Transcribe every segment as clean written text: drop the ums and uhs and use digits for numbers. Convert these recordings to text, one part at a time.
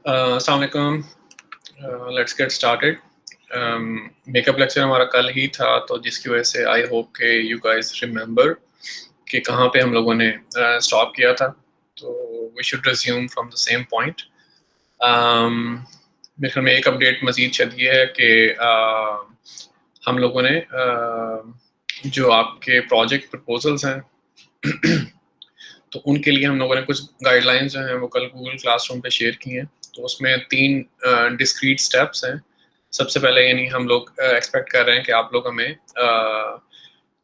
अस्सलाम वालेकुम। Let's get started. Makeup lecture हमारा कल ही था, तो जिसकी वजह से आई होप के यू गाइस रिमेंबर कि कहाँ पे हम लोगों ने स्टॉप किया था। तो we should resume from the same point. मेरे ख्याल में एक अपडेट मज़ीद चल ये है कि हम लोगों ने जो आपके प्रोजेक्ट प्रपोजल्स हैं तो उनके लिए हम लोगों ने कुछ गाइडलाइंस जो हैं वो कल गूगल क्लासरूम पे शेयर की हैं। तो उसमें 3 डिस्क्रीट स्टेप्स हैं। सबसे पहले यानी हम लोग एक्सपेक्ट कर रहे हैं कि आप लोग हमें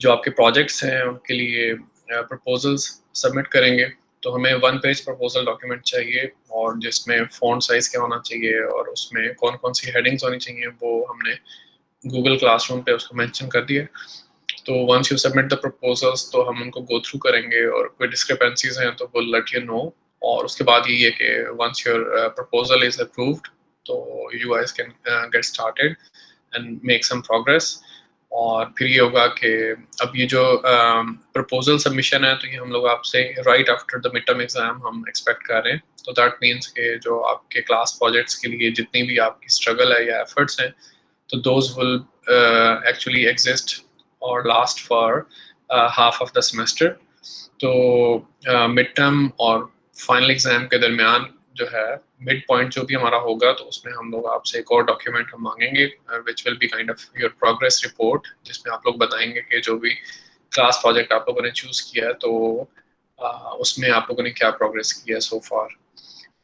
जो आपके प्रोजेक्ट्स हैं उनके लिए प्रपोजल्स सबमिट करेंगे। तो हमें 1 पेज प्रपोजल डॉक्यूमेंट चाहिए और जिसमें फ़ॉन्ट साइज़ क्या होना चाहिए और उसमें कौन कौन सी हेडिंग्स होनी चाहिए वो हमने गूगल क्लासरूम पे उसको मेंशन कर दिया। तो once you submit the proposals तो हम उनको गो थ्रू करेंगे और कोई डिस्क्रिपेंसीज हैं तो वो लेट यू नो। और उसके बाद ये है कि once your proposal is approved तो you guys can get started and make some progress. और फिर ये होगा कि अब ये जो प्रपोजल सबमिशन है तो ये हम लोग आपसे right after the mid term exam हम एक्सपेक्ट कर रहे हैं। तो दैट मीन्स कि जो आपके क्लास प्रोजेक्ट्स के लिए जितनी भी आपकी स्ट्रगल है या एफर्ट्स हैं तो those will actually exist or last for half of the semester. तो मिड टर्म और फाइनल एग्जाम के दरमियान जो है मिड पॉइंट जो भी हमारा होगा तो उसमें हम लोग आपसे एक और डॉक्यूमेंट हम मांगेंगे which will be kind of your progress report, जिसमें आप लोग बताएंगे कि जो भी क्लास प्रोजेक्ट आप लोगों ने चूज़ किया है तो उसमें आप लोगों ने क्या प्रोग्रेस किया है सो फार।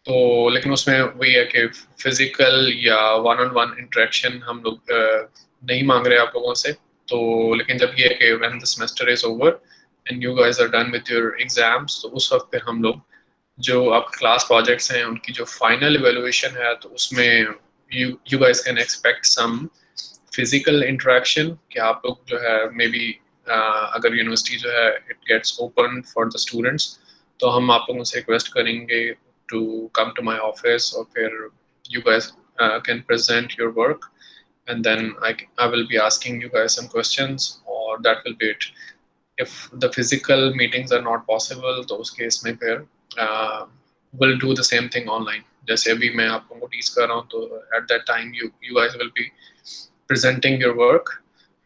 तो लेकिन उसमें वही है कि फिजिकल या वन ऑन वन इंटरेक्शन हम लोग नहीं मांग रहे आप लोगों से। तो लेकिन जब ये है कि when the semester is over and you guys are done with your exams तो उस वक्त फिर हम लोग जो आपके क्लास प्रोजेक्ट्स हैं उनकी जो फाइनल इवेलुएशन है तो उसमें you guys can expect some physical interaction कि आप लोग जो है मे बी अगर यूनिवर्सिटी जो है it gets open for the students तो हम आप लोगों से रिक्वेस्ट करेंगे to come to my office or फिर you guys can present your work and then I will be asking you guys some questions or that will be it. If the physical meetings are not possible तो उस case में फिर we'll do the same thing online। जैसे अभी मैं आप लोगों को टीच कर रहा हूँ तो at that time you guys will be presenting your work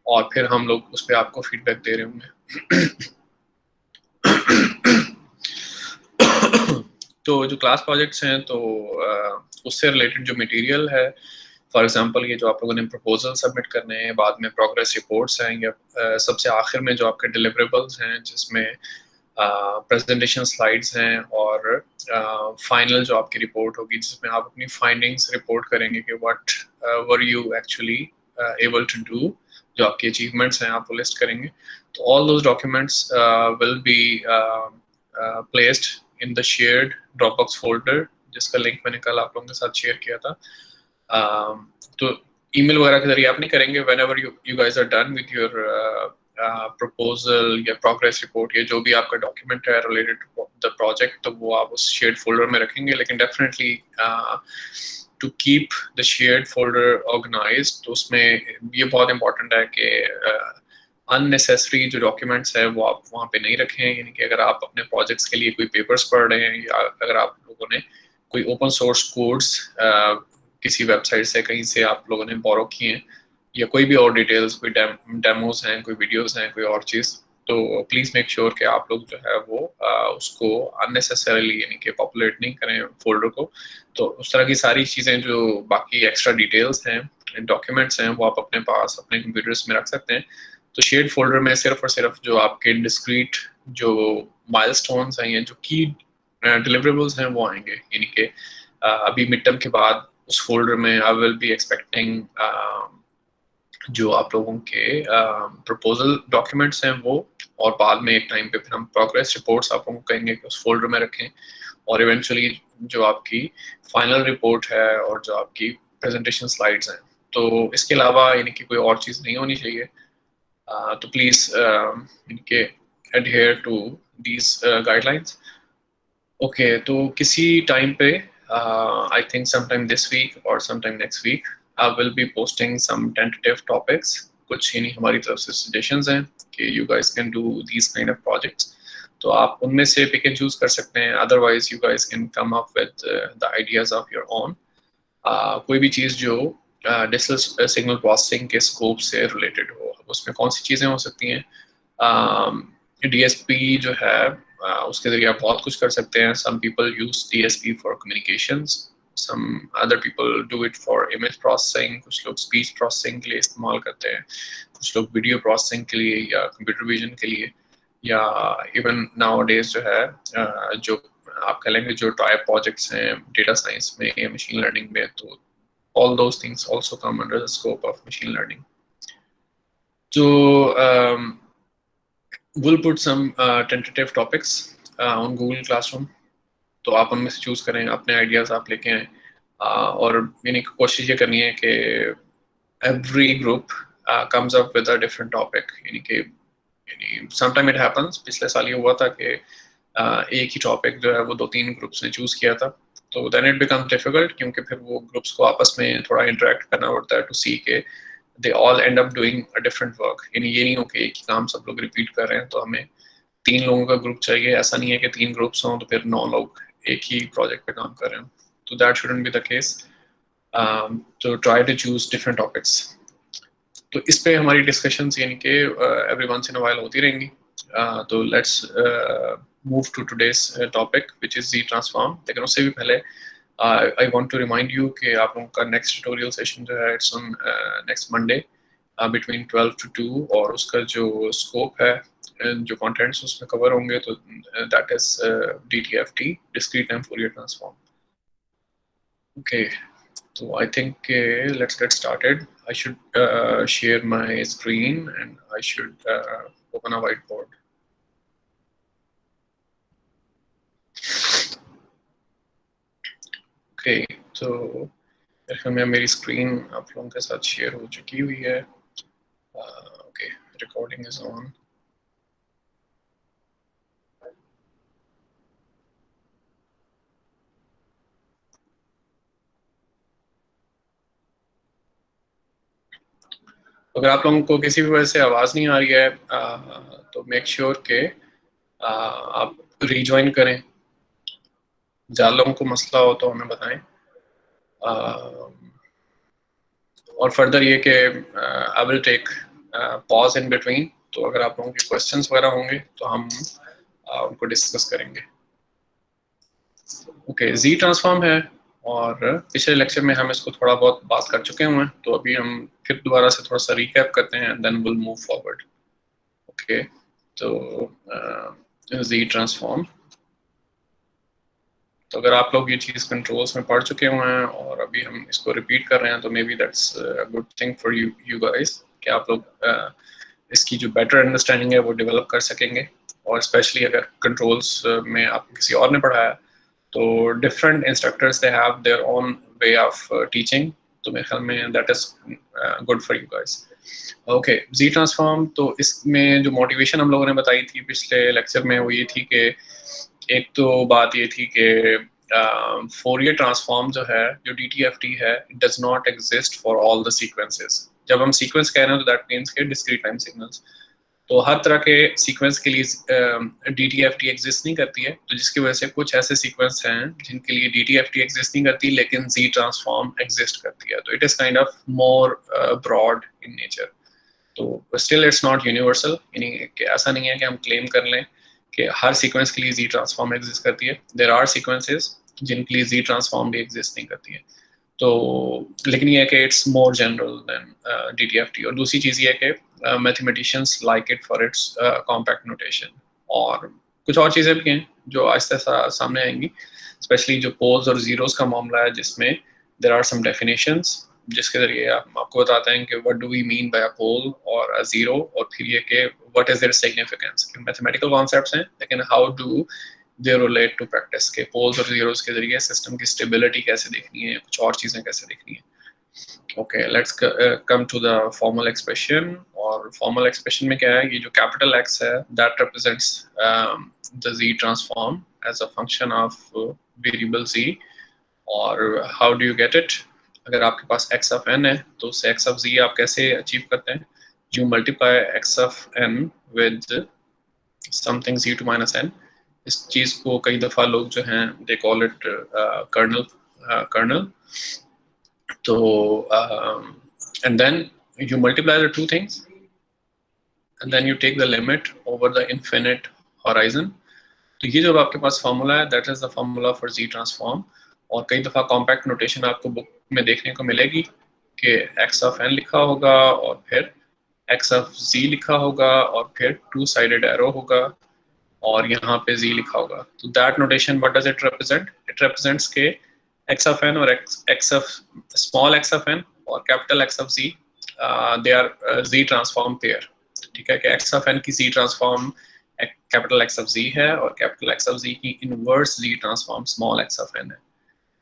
और फिर हम लोग उस पर आपको फीडबैक दे रहे होंगे। तो जो क्लास प्रोजेक्ट्स हैं तो उससे रिलेटेड जो मटेरियल है फॉर एग्जांपल ये जो आप लोगों ने प्रपोजल सबमिट करने हैं, बाद में प्रोग्रेस रिपोर्ट्स हैं या सबसे आखिर में जो आपके डिलीवरेबल्स हैं जिसमें प्रेजेंटेशन स्लाइड्स हैं और फाइनल जो आपकी रिपोर्ट होगी जिसमें आप अपनी फाइंडिंग्स रिपोर्ट करेंगे कि what were you actually able to do, जो आपकी अचीवमेंट्स हैं आप वो लिस्ट करेंगे। तो all those documents will be placed in the shared Dropbox folder जिसका लिंक मैंने कल आप लोगों के साथ शेयर किया था। तो ईमेल वगैरह के जरिए आप नहीं करेंगे। Whenever you guys are done with your proposal या प्रोग्रेस रिपोर्ट या जो भी आपका डॉक्यूमेंट है रिलेटेड टू द प्रोजेक्ट तो वो आप उस शेयर्ड फोल्डर में रखेंगे। लेकिन definitely to keep the shared folder organised तो उसमें ये बहुत इंपॉर्टेंट है कि अननेसेसरी जो डॉक्यूमेंट्स है वो आप वहाँ पे नहीं रखें। यानी कि अगर आप अपने प्रोजेक्ट्स के लिए कोई पेपर्स पढ़ रहे हैं या अगर आप लोगों ने कोई ओपन सोर्स कोड्स किसी वेबसाइट से कहीं से आप लोगों ने बोरो किए हैं या कोई भी और डिटेल्स, कोई डेमोज हैं, कोई वीडियोस हैं, कोई और चीज़, तो प्लीज़ मेक श्योर कि आप लोग जो है वो उसको अननेसेसरीली यानी कि पॉपुलेट नहीं करें फोल्डर को। तो उस तरह की सारी चीज़ें जो बाकी एक्स्ट्रा डिटेल्स हैं, डॉक्यूमेंट्स हैं, वो आप अपने पास अपने कंप्यूटर्स में रख सकते हैं। तो शेयर्ड फोल्डर में सिर्फ और सिर्फ जो आपके डिस्क्रीट जो माइलस्टोन्स हैं या जो की डिलीवरेबल्स हैं वो आएंगे। यानी कि अभी मिड टर्म के बाद उस फोल्डर में आई विल बी एक्सपेक्टिंग जो आप लोगों के प्रपोजल डॉक्यूमेंट्स हैं वो, और बाद में एक टाइम पे फिर हम प्रोग्रेस रिपोर्ट्स आप लोगों को कहेंगे कि उस फोल्डर में रखें। और इवेंचुअली जो आपकी फाइनल रिपोर्ट है और जो आपकी प्रेजेंटेशन स्लाइड्स हैं, तो इसके अलावा यानी कि कोई और चीज़ नहीं होनी चाहिए। तो प्लीज़ इनके adhere to these guidelines। Okay, तो किसी टाइम पे I think sometime this week or sometime next week I will be posting some tentative topics। कुछ यानी हमारी तरफ से suggestions हैं कि you guys can do these kind of projects। तो आप उनमें से पिक एंड चूज कर सकते हैं, otherwise you guys can come up with the ideas of your own. कोई भी चीज़ जो डिजिटल सिग्नल प्रोसेसिंग के स्कोप से रिलेटेड हो, उसमें कौन सी चीज़ें हो सकती हैं? DSP जो है उसके ज़रिए आप बहुत कुछ कर सकते हैं। Some people use DSP for communications, some other people do it for image processing, कुछ लोग स्पीच प्रोसेसिंग के लिए इस्तेमाल करते हैं, कुछ लोग वीडियो प्रोसेसिंग के लिए या कंप्यूटर विजन के लिए, या इवन नाउ डेज जो है जो आप कह लेंगे जो ट्राई प्रोजेक्ट्स हैं डेटा साइंस में या मशीन लर्निंग में, तो all those things also come under the scope of machine learning. So we'll put some tentative topics on Google Classroom. तो आप उनमें से चूज करें, अपने आइडियाज आप लेके आएं, और यानी कोशिश ये करनी है कि every group comes up with a different topic. यानी sometime it happens, पिछले साल ये हुआ था कि एक ही टॉपिक जो है वो 2-3 ग्रुप्स ने चूज किया था, तो देन इट बिकम डिफिकल्ट, क्योंकि फिर वो ग्रुप्स को आपस में थोड़ा इंटरेक्ट करना पड़ता है टू सी के they all and up doing a different work. यानी ये नहीं हो कि एक ही काम सब लोग रिपीट कर रहे हैं, तो हमें 3 लोगों का ग्रुप चाहिए, ऐसा नहीं है कि 3 ग्रुप्स हों तो फिर 9 लोग एक ही प्रोजेक्ट पे काम कर रहे हैं, तो that shouldn't be the case. तो try to choose different topics. तो इस पे हमारी डिस्कशंस यानी कि every once in a while होती रहेंगी। तो let's move to today's topic which is Z transform. लेकिन उससे भी पहले I want to remind you कि आप लोगों का नेक्स्ट ट्यूटोरियल सेशन जो है it's on next Monday between 12 to 2, और उसका जो स्कोप है जो कंटेंट्स उसमें कवर होंगे तो that is DTFT, discrete time Fourier transform. Okay, so I think let's get started. I should share my screen and I should open a whiteboard. Okay, so मेरी screen आप लोगों के साथ शेयर हो चुकी हुई है। Okay, recording is on. अगर आप लोगों को किसी भी वजह से आवाज़ नहीं आ रही है तो मेक श्योर के आप रीजॉइन करें। ज़्यादा लोगों को मसला हो तो हमें बताएं। और फर्दर ये कि I will take pause in between, तो अगर आप लोगों के क्वेश्चंस वगैरह होंगे तो हम उनको डिस्कस करेंगे। ओके, Z ट्रांसफॉर्म है और पिछले लेक्चर में हम इसको थोड़ा बहुत बात कर चुके हुए हैं, तो अभी हम फिर दोबारा से थोड़ा सा रिकैप करते हैं, then will move forward. Okay, तो Z ट्रांसफॉर्म, तो अगर आप लोग ये चीज़ कंट्रोल्स में पढ़ चुके हुए हैं और अभी हम इसको रिपीट कर रहे हैं, तो may be that's a good thing for you guys कि आप लोग इसकी जो बेटर अंडरस्टैंडिंग है वो डेवलप कर सकेंगे। और स्पेशली अगर कंट्रोल्स में आपको किसी और ने पढ़ाया, तो different instructors they have their own way of teaching, तो मेरे ख्याल में that is good for you guys. Okay, Z transform, तो इसमें जो मोटिवेशन हम लोगों ने बताई थी पिछले लेक्चर में वो ये थी कि एक तो बात ये थी कि फोरियर ट्रांसफॉर्म जो है, जो DTFT है, it does not exist for all the sequences. जब हम सीक्वेंस कह रहे हैं तो दैट मीन्स के डिस्क्रीट टाइम सिग्नल्स, तो हर तरह के सीक्वेंस के लिए DTFT एग्जिस्ट नहीं करती है, तो जिसकी वजह से कुछ ऐसे सीक्वेंस हैं जिनके लिए DTFT एग्जिस्ट नहीं करती लेकिन Z ट्रांसफॉर्म एग्जिस्ट करती है, तो it is kind of more broad in nature. तो स्टिल इट्स नॉट यूनिवर्सल, यानी कि ऐसा नहीं है कि हम क्लेम कर लें कि हर सीक्वेंस के लिए Z ट्रांसफॉर्म एग्जिस्ट करती है। देयर आर सीक्वेंसेस जिनके लिए Z ट्रांसफॉर्म भी एग्जिस्ट नहीं करती है, तो लेकिन ये है कि it's more general than DTFT। और दूसरी चीज़ ये है कि mathematicians like it for its compact notation, और कुछ और चीज़ें भी हैं जो आहिस्ता सामने आएंगी, स्पेशली जो पोल्स और जीरोस का मामला है, जिसमें देयर आर सम डेफिनेशंस जिसके जरिए हम आपको बताते हैं कि what do we mean by a pole और अ जीरो, और फिर ये कि what is their significance. Mathematical concepts हैं, लेकिन how do they relate to practice, के पोल्स और जीरोस के जरिए सिस्टम की स्टेबिलिटी कैसे देखनी है, कुछ और चीज़ें कैसे देखनी है। Okay, let's come to the formal expression. और फॉर्मल एक्सप्रेशन में क्या है, ये जो कैपिटल X है that represents the Z transform as a function of variable Z। और हाउ डू यू गेट इट, अगर आपके पास x ऑफ n है तो उससे x ऑफ z आप कैसे अचीव करते हैं, you multiply x of n with something z2 minus n। इस चीज को कई दफा लोग जो हैं दे कॉल इट कर्नल। तो and then you multiply the two things and then you take the limit over the infinite horizon। तो ये जो आपके पास फार्मूला है that is the formula for z transform. और कई दफा कॉम्पैक्ट नोटेशन आपको बुक में देखने को मिलेगी कि x ऑफ n लिखा होगा और फिर x ऑफ z लिखा होगा और फिर टू साइडेड एरो होगा और यहाँ पे z लिखा होगा। तो that notation what does it represent? It represents के x ऑफ n और x of small x of n और capital x of z they are z transform pair. ठीक है कि x ऑफ n की z transform capital x of z है और capital x of z की inverse z transform small x of n है।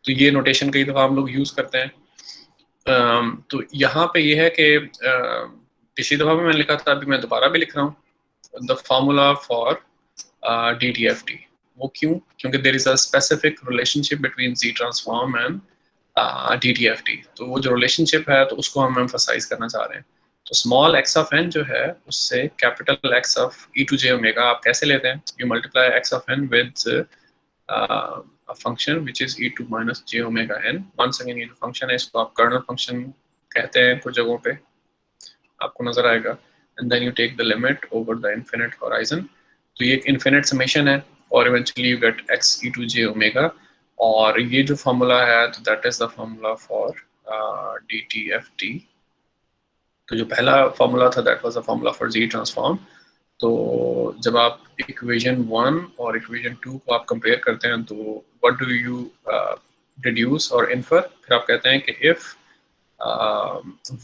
तो ये नोटेशन कई दफा हम लोग यूज करते हैं। तो यहाँ पे ये है कि पिछली दफा भी मैंने लिखा था, अभी मैं दोबारा भी लिख रहा हूँ द फार्मूला फॉर DTFT। वो क्यों? क्योंकि there is a specific relationship between z transform and DTFT। तो वो जो रिलेशनशिप है तो उसको हम एम्फसाइज करना चाह रहे हैं। तो स्मॉल x ऑफ n जो है उससे capital x of e to j omega आप कैसे लेते हैं? You multiply x of n with a function which is e to minus j omega n। once again ये जो फंक्शन है इसको आप कर्नल फंक्शन कहते हैं कुछ जगहों पे, आपको नजर आएगा। and then you take the limit over the infinite horizon। तो ये एक इन्फिनिट समेशन है और eventually you get x e to j omega। और ये जो फार्मूला है तो that is the formula for DTFT। तो जो पहला फार्मूला था that was the formula for z transform. तो जब आप इक्वेशन 1 और इक्वेशन 2 को आप कंपेयर करते हैं तो व्हाट डू यू डिड्यूस और इन्फर? फिर आप कहते हैं कि if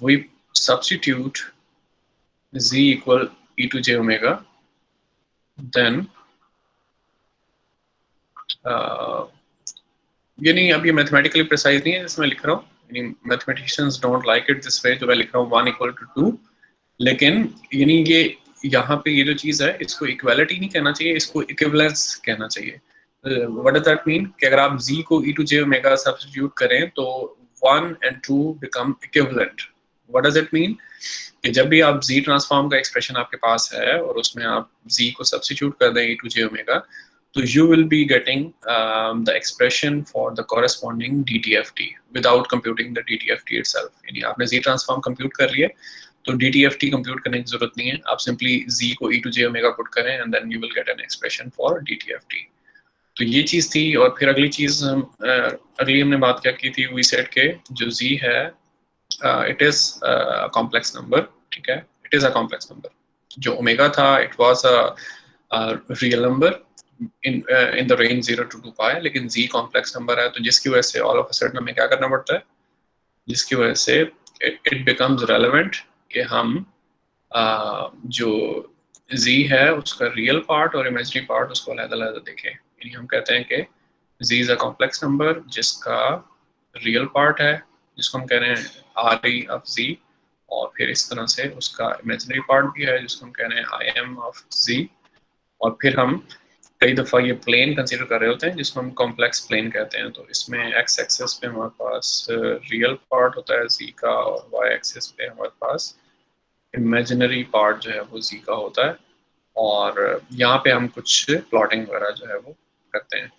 we substitute z equal e to j omega then ये नहीं, अब ये मैथमेटिकली प्रिसाइज नहीं है जिसमें लिख रहा हूँ, यानी mathematicians don't like it this way जो मैं लिख रहा हूँ 1 इक्वल टू 2। लेकिन यानी ये यहाँ पे ये जो चीज है इसको इक्वालिटी नहीं कहना चाहिए, इसको इक्विवेलेंस कहना चाहिए। What does that mean? कि अगर आप z को e to j omega substitute करें तो 1 and 2 become equivalent. What does it mean? कि जब भी आप z ट्रांसफॉर्म का एक्सप्रेशन आपके पास है और उसमें आप z को सब्स्टिट्यूट कर दें e टू j ओमेगा तो you will be getting the expression for the corresponding DTFT without computing the DTFT itself। यानी आपने z ट्रांसफॉर्म कंप्यूट कर लिया तो DTFT कंप्यूट करने की जरूरत नहीं है, आप सिंपली z को e to j omega put करें and then you will get an expression for DTFT। तो ये चीज थी। और फिर अगली चीज अगली हमने बात क्या की थी? we said के जो z है it is a complex number। ठीक है, it is a complex number। जो ओमेगा था it was a real number in the range 0 to 2 pi, लेकिन z कॉम्प्लेक्स नंबर है तो जिसकी वजह से ऑल ऑफ अ सडन हमें क्या करना पड़ता है, जिसकी वजह से इट बिकम्स रेलेवेंट कि हम जो z है उसका रियल पार्ट और इमेजिनरी पार्ट उसको अलग-अलग देखें। यानी हम कहते हैं कि z is a complex number जिसका रियल पार्ट है जिसको हम कह रहे हैं r e of z और फिर इस तरह से उसका इमेजिनरी पार्ट भी है जिसको हम कह रहे हैं i m of z। और फिर हम कई दफ़ा ये प्लेन कंसीडर कर रहे होते हैं जिसको हम कॉम्प्लेक्स प्लेन कहते हैं। तो इसमें एक्स एक्सिस पे हमारे पास रियल पार्ट होता है z का और वाई एक्सिस पे हमारे पास इमेजिनरी पार्ट जो है वो z का होता है। और यहाँ पे हम कुछ प्लॉटिंग वगैरह जो है वो करते हैं।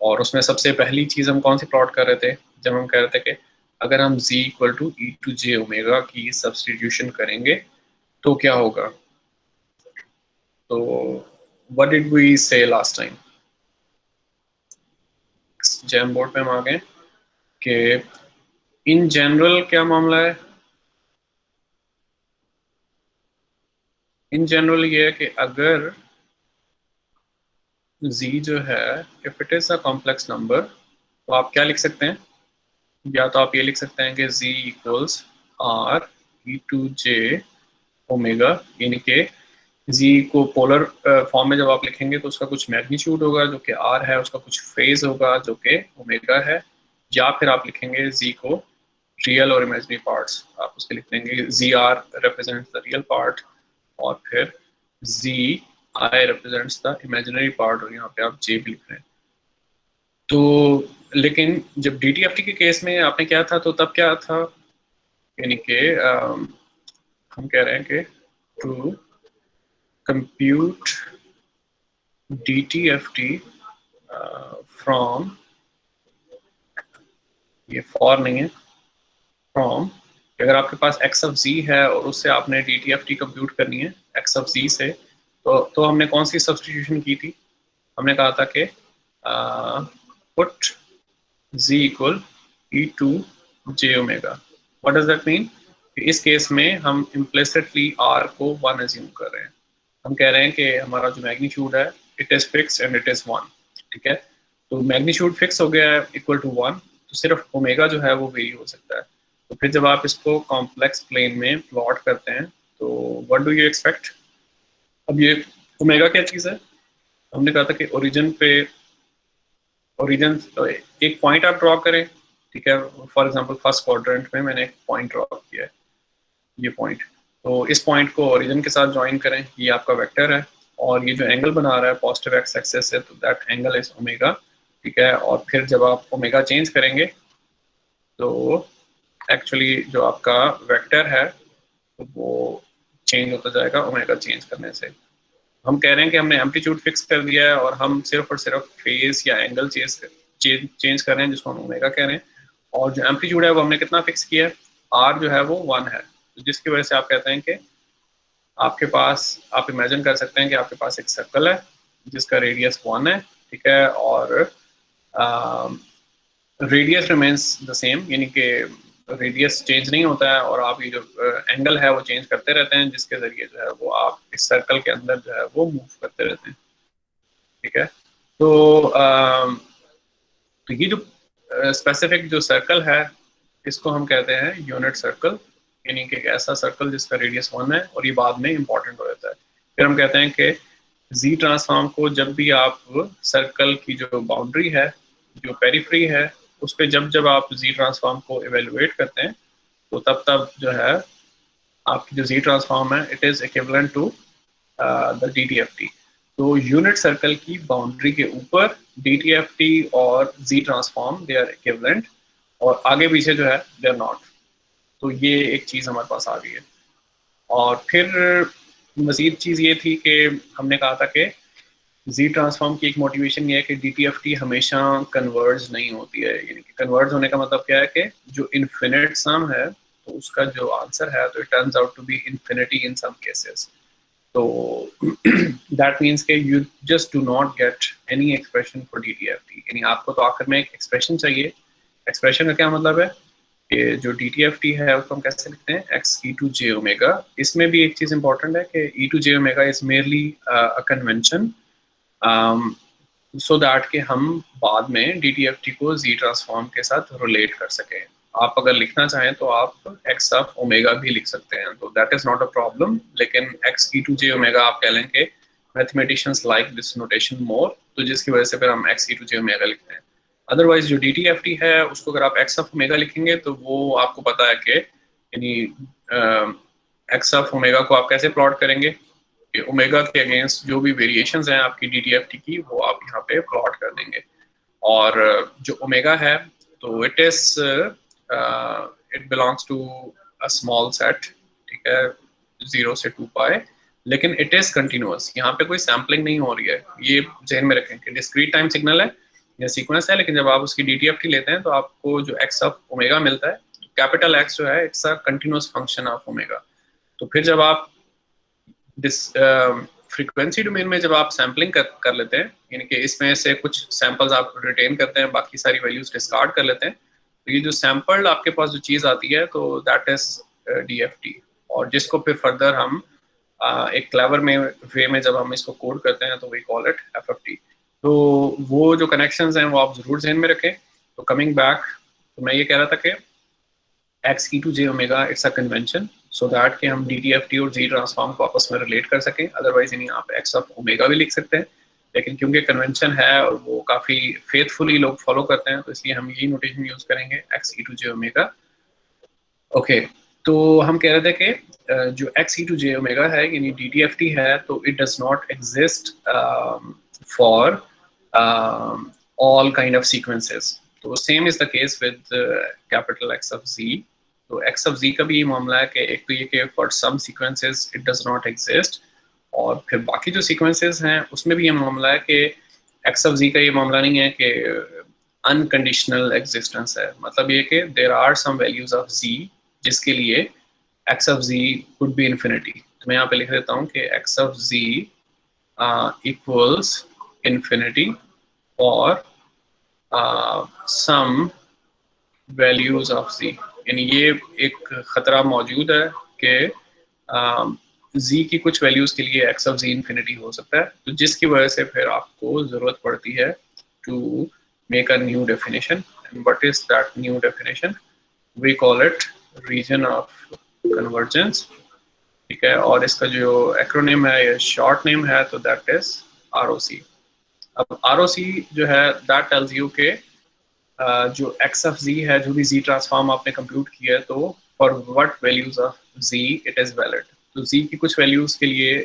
और उसमें सबसे पहली चीज़ हम कौन सी प्लॉट कर रहे थे? जब हम कह रहे थे कि अगर हम z equal to e to j omega की सब्स्टिट्यूशन करेंगे तो क्या होगा। तो what did we say last time? Jam board पे हम आ गए कि इन जनरल क्या मामला है। इन जनरल ये है कि अगर z जो है if it is a complex number तो आप क्या लिख सकते हैं? या तो आप ये लिख सकते हैं कि z equals r e to j omega, यानी कि z को पोलर फॉर्म में जब आप लिखेंगे तो उसका कुछ मैग्नीट्यूड होगा जो कि r है, उसका कुछ फेज होगा जो कि ओमेगा है। या फिर आप लिखेंगे z को रियल और इमेजिनरी पार्ट्स, आप उसके लिख देंगे g r represents the real part और फिर g i represents the imaginary part और यहाँ पे आप जे भी लिख रहे हैं। तो लेकिन जब DTFT के केस में आपने क्या था तो तब क्या था, यानी कि हम कह रहे हैं कि टू कंप्यूट DTFT फ्रॉम, ये फॉर नहीं है, फ्रॉम, अगर आपके पास x ऑफ z है और उससे आपने DTFT कंप्यूट करनी है x ऑफ z से, तो हमने कौन सी सब्स्टिट्यूशन की थी? हमने कहा था कि put z equal e to j omega. What does that mean? इस केस में हम इम्प्लिसिटली r को 1 एज्यूम कर रहे हैं। हम कह रहे हैं कि हमारा जो मैग्नीट्यूड है it is fix and it is 1, ठीक है। तो मैग्नीट्यूड फिक्स हो गया है इक्वल टू 1, तो सिर्फ ओमेगा जो है वो वेरी हो सकता है। तो फिर जब आप इसको कॉम्प्लेक्स प्लेन में प्लॉट करते हैं तो व्हाट डू यू एक्सपेक्ट? अब ये ओमेगा क्या चीज़ है? हमने कहा था कि ओरिजिन पे, ओरिजिन एक पॉइंट आप ड्रॉ करें, ठीक है। फॉर एग्जांपल फर्स्ट क्वाड्रेंट में मैंने एक पॉइंट ड्रॉ किया है, ये पॉइंट, तो इस पॉइंट को ओरिजिन के साथ ज्वाइन करें, ये आपका वेक्टर है, और ये जो एंगल बना रहा है पॉजिटिव एक्स एक्सिस से, तो दैट एंगल इज ओमेगा, ठीक है। और फिर जब आप ओमेगा चेंज करेंगे तो एक्चुअली जो आपका वेक्टर है वो चेंज होता जाएगा ओमेगा चेंज करने से। हम कह रहे हैं कि हमने एम्पलीट्यूड फिक्स कर दिया है और हम सिर्फ और सिर्फ फेज या एंगल चेंज कर रहे हैं, जिसको हम ओमेगा कह रहे हैं। और जो एम्पलीट्यूड है वो हमने कितना फिक्स किया है? आर जो है वो 1 है, तो जिसकी वजह से आप कहते हैं कि आपके पास, आप इमेजिन कर सकते हैं कि आपके पास एक सर्कल है जिसका रेडियस 1 है, ठीक है, और रेडियस रिमेन्स द सेम, यानी कि रेडियस चेंज नहीं होता है, और आप ये जो एंगल है वो चेंज करते रहते हैं, जिसके जरिए जो है वो आप इस सर्कल के अंदर जो है वो मूव करते रहते हैं, ठीक है। तो ये जो स्पेसिफिक जो सर्कल है इसको हम कहते हैं यूनिट सर्कल, यानी कि ऐसा सर्कल जिसका रेडियस 1 है, और ये बाद में इंपॉर्टेंट हो जाता है। फिर हम कहते हैं कि जी ट्रांसफॉर्म को जब भी आप सर्कल की जो बाउंड्री है, जो पेरिफ्री है, उस पर जब जब आप जी ट्रांसफॉर्म को इवेलुएट करते हैं तो तब तब जो है आपकी जो जी ट्रांसफॉर्म है it is equivalent to the DTFT। तो यूनिट सर्कल की बाउंड्री के ऊपर DTFT और z transform they are equivalent, और आगे पीछे जो है दे आर नॉट। तो ये एक चीज़ हमारे पास आ गई है। और फिर मजीद चीज़ ये थी कि हमने कहा था कि जी ट्रांसफॉर्म की एक मोटिवेशन ये है कि DTFT हमेशा कन्वर्ज नहीं होती है। यानी कि कन्वर्ज होने का मतलब क्या है कि जो इन्फिनिट सम है तो उसका जो आंसर है तो it turns out to be infinity in some cases. तो दैट मीन्स के you just do not get any expression for DTFT, यानी आपको तो आखिर में एक एक्सप्रेशन चाहिए। एक्सप्रेशन का क्या मतलब है कि जो DTFT है उसको हम कैसे लिखते हैं, x e to j omega. इसमें भी एक चीज़ इंपॉर्टेंट है कि e to j omega is merely a convention, so that कि हम बाद में DTFT को जी ट्रांसफॉर्म के साथ रिलेट कर सकें। आप अगर लिखना चाहें तो आप एक्स ऑफ ओमेगा भी लिख सकते हैं, तो that is not a problem, लेकिन x e to j omega आप कह लें कि mathematicians like this notation more, तो जिसकी वजह से फिर हम x e to j omega लिखते हैं। अदरवाइज जो DTFT है उसको अगर आप एक्स ऑफ ओमेगा लिखेंगे तो वो आपको पता है कि यानी एक्स ऑफ ओमेगा को आप कैसे प्लॉट करेंगे कि ओमेगा के अगेंस्ट जो भी वेरिएशंस हैं आपकी DTFT की वो आप यहाँ पे प्लॉट कर देंगे। और जो ओमेगा है तो it is it belongs to a small set, ठीक है, 0 से 2 पाई, लेकिन इट इज कंटिन्यूअस। यहाँ पे कोई सैम्पलिंग नहीं हो रही है, ये ध्यान में रखें कि डिस्क्रीट टाइम सिग्नल है या सीक्वेंस है, लेकिन जब आप उसकी DTFT लेते हैं तो आपको जो एक्स ऑफ ओमेगा मिलता है, कैपिटल एक्स जो है it's a continuous function of omega. तो फिर जब आप फ्रीक्वेंसी डोमेन में जब आप सैम्पलिंग कर लेते हैं, यानी कि इसमें से कुछ सैंपल्स आप रिटेन करते हैं, बाकी सारी वैल्यूज डिस्कार्ड कर लेते हैं, तो ये जो सैंपल्ड आपके पास जो चीज़ आती है तो दैट इज DFT। और जिसको फिर फर्दर हम एक क्लेवर में वे में जब हम इसको कोड करते हैं तो वी कॉल इट FFT। तो वो जो कनेक्शंस हैं वो आप जरूर ध्यान में रखें। तो कमिंग बैक, तो मैं ये कह रहा था कि x e to j omega it's a convention, so that कि हम DTFT और जी ट्रांसफॉर्म को आपस में रिलेट कर सकें। अदरवाइज यानी आप एक्स ऑफ ओमेगा भी लिख सकते हैं, लेकिन क्योंकि कन्वेंशन है और वो काफ़ी फेथफुली लोग फॉलो करते हैं तो इसलिए हम यही नोटेशन यूज़ करेंगे, x e to j omega. Okay, तो हम कह रहे थे कि जो x e to j omega है यानी DTFT है तो it does not exist for all kind of sequences। तो same is the case with capital x of z. तो एक्स ऑफ जी का भी ये मामला है कि एक तो ये कि for some sequences it does not exist, और फिर बाकी जो सीक्वेंसेस हैं उसमें भी ये मामला है कि एक्स ऑफ जी का ये मामला नहीं है कि अनकंडीशनल एग्जिस्टेंस है, मतलब ये कि there are some values of z जिसके लिए x of z could be infinity. तो मैं यहाँ पे लिख देता हूँ कि x of z equals infinity और सम वैल्यूज ऑफ जी, यानी ये एक खतरा मौजूद है कि जी की कुछ वैल्यूज के लिए एक्स ऑफ जी इन्फिनिटी हो सकता है, तो जिसकी वजह से फिर आपको जरूरत पड़ती है to make a new definition. And what is that new definition? We call it region of convergence, ठीक है। और इसका जो एक्रोनिम है या शॉर्ट नेम है तो दैट इज आरओसी। अब आरओसी जो है दैट टेल्स यू के जो एक्स ऑफ जी है, जो भी जी ट्रांसफॉर्म आपने कंप्यूट किया है, तो for what values of z it is valid. तो जी की कुछ वैल्यूज के लिए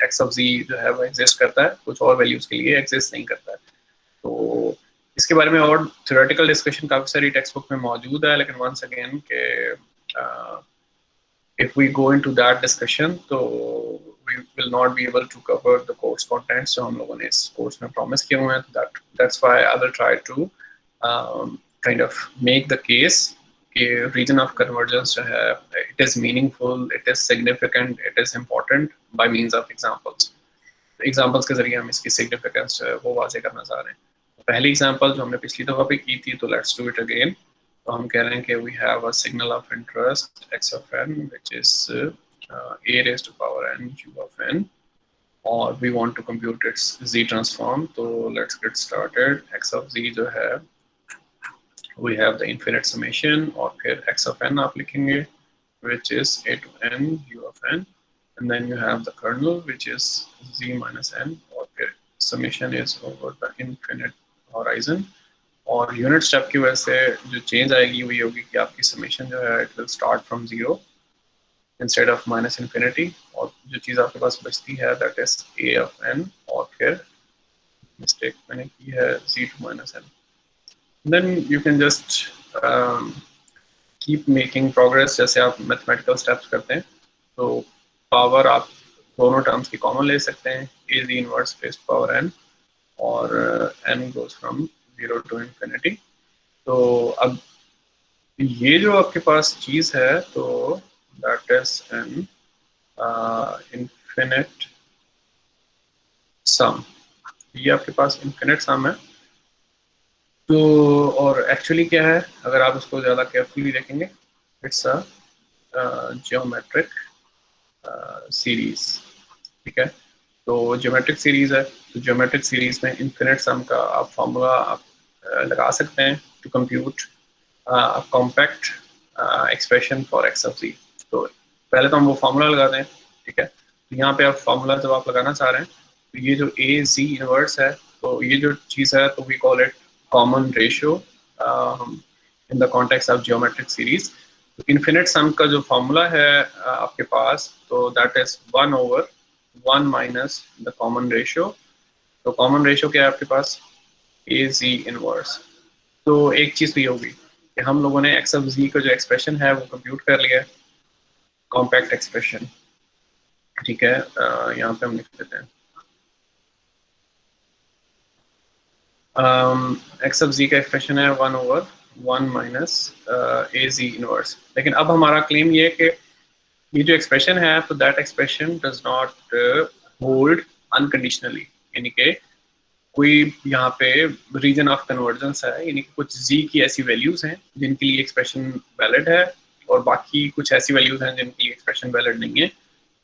एक्स ऑफ जी जो है वो एग्जिस्ट करता है, कुछ और वैल्यूज के लिए एग्जिस्ट नहीं करता है। तो इसके बारे में और थ्योरेटिकल डिस्कशन काफी सारी टेक्स्ट बुक में मौजूद है, लेकिन वंस अगेन के if we go into that discussion तो we will not be able to cover the course contents जो हम लोगों ने इस कोर्स में प्रॉमिस किए हुए हैं। That's why I will try to kind of make the case कि region of convergence जो है it is meaningful, it is significant, it is important by means of examples। Examples के जरिए हम इसकी सिग्निफिकेंस जो है वो वाजे करना चाह रहे हैं। पहली एग्जाम्पल जो हमने पिछली दफ़ा पे की थी, तो लेट्स डू इट अगेन। तो हम कह रहे हैं कि we have a signal of interest x of n which is a raised to power n u of n, और we want to compute its z transform. तो let's get started. X of z जो है we have the infinite summation और फिर x of n आप लिखेंगे which is a to n u of n, and then you have the kernel which is z minus n, और फिर summation is over the infinite horizon। और unit step की वजह से जो चेंज आएगी वो ये होगी कि आपकी समेशन जो है it will start from zero instead of minus infinity, और जो चीज़ आपके पास बचती है that is a of n, और फिर मिस्टेक मैंने की है z to minus n। Then you can just keep making progress जैसे आप मैथमेटिकल स्टेप्स करते हैं। तो पावर आप दोनों टर्म्स की कॉमन ले सकते हैं, a z inverse raised to power n, और n goes from zero to infinity. तो अब ये जो आपके पास चीज है तो that is an infinite sum, ये आपके पास इन्फिनिट सम है। तो और एक्चुअली क्या है, अगर आप इसको ज़्यादा केयरफुली देखेंगे, इट्स अ ज्योमेट्रिक सीरीज, ठीक है। तो ज्योमेट्रिक सीरीज है, तो ज्योमेट्रिक सीरीज में इन्फिनिट सम का आप फॉर्मूला आप लगा सकते हैं to compute compact expression for x of z. तो पहले तो हम वो फॉर्मूला लगाते हैं, ठीक है। तो यहाँ पे आप फॉर्मूला जब आप लगाना चाह रहे हैं, तो ये जो ए जी इनवर्स है, तो ये जो चीज़ है तो we call it common ratio in the context of geometric series. तो इन्फिनिट सम का जो फॉर्मूला है आपके पास, तो that is 1/1 minus the common ratio. तो कॉमन रेशियो क्या है आपके पास? ए जी इनवर्स। तो एक चीज़ तो ये होगी कि हम लोगों ने एक्स ऑफ जी का जो एक्सप्रेशन है वो कंप्यूट कर लिया है, कॉम्पैक्ट एक्सप्रेशन, ठीक है। यहाँ पे हम लिख देते हैं एक्स ऑफ जी का एक्सप्रेशन है 1/1 माइनस ए जी इनवर्स। लेकिन अब हमारा क्लेम ये है कि ये जो एक्सप्रेशन है तो that expression does not hold unconditionally, यानी कि कोई यहाँ पे रीजन ऑफ कन्वर्जेंस है, यानी कुछ जी की ऐसी वैल्यूज हैं जिनके लिए एक्सप्रेशन वैलिड है और बाकी कुछ ऐसी वैल्यूज हैं जिनके लिए एक्सप्रेशन वैलिड नहीं है।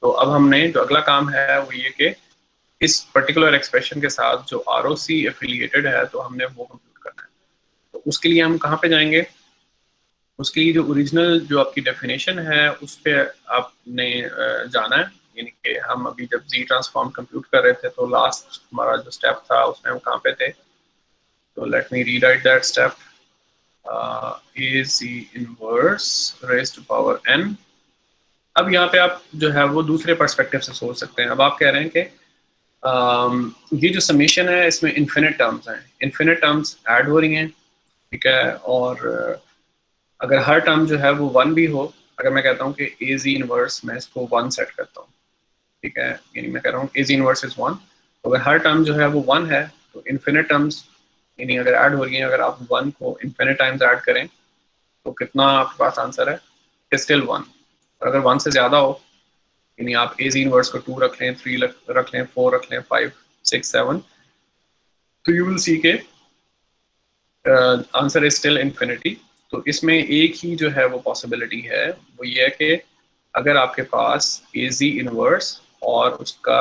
तो अब हमने जो अगला काम है वो ये कि इस पर्टिकुलर एक्सप्रेशन के साथ जो ROC एफिलिएटेड है तो हमने वो कंप्यूट करना है। तो उसके लिए हम कहाँ पे जाएंगे? उसके लिए जो ओरिजिनल जो आपकी डेफिनेशन है उस पर आपने जाना है, यानी कि हम अभी जब जी ट्रांसफॉर्म कंप्यूट कर रहे थे तो लास्ट हमारा जो स्टेप था उसमें हम कहाँ पे थे? तो let me rewrite that step. A z inverse raised to power n। अब यहाँ पे आप जो है वो दूसरे पर्सपेक्टिव से सोच सकते हैं। अब आप कह रहे हैं कि ये जो समेशन है इसमें इन्फिनिट टर्म्स हैं, इन्फिनिट टर्म्स ऐड हो रही हैं, ठीक है। और अगर हर टर्म जो है वो 1 भी हो, अगर मैं कहता हूँ कि ए जी इनवर्स मैं इसको 1 सेट करता हूँ, ठीक है, यानी मैं कह रहा हूँ एज इनवर्स इज 1। तो अगर हर टर्म जो है वो 1 है तो इन्फिनिट टर्म्स यानी अगर ऐड हो रही हैं, अगर आप 1 को इन्फिनिट टाइम्स ऐड करें तो कितना आपके पास आंसर है, स्टिल 1। और अगर 1 से ज़्यादा हो यानी आप एज इनवर्स को 2 रख लें, 3 रख लें, 4 रख लें, 5 6 7, तो यू विल सी के आंसर इज स्टिल इन्फिनिटी। तो इसमें एक ही जो है वो पॉसिबिलिटी है, वो ये है कि अगर आपके पास ए जी इनवर्स और उसका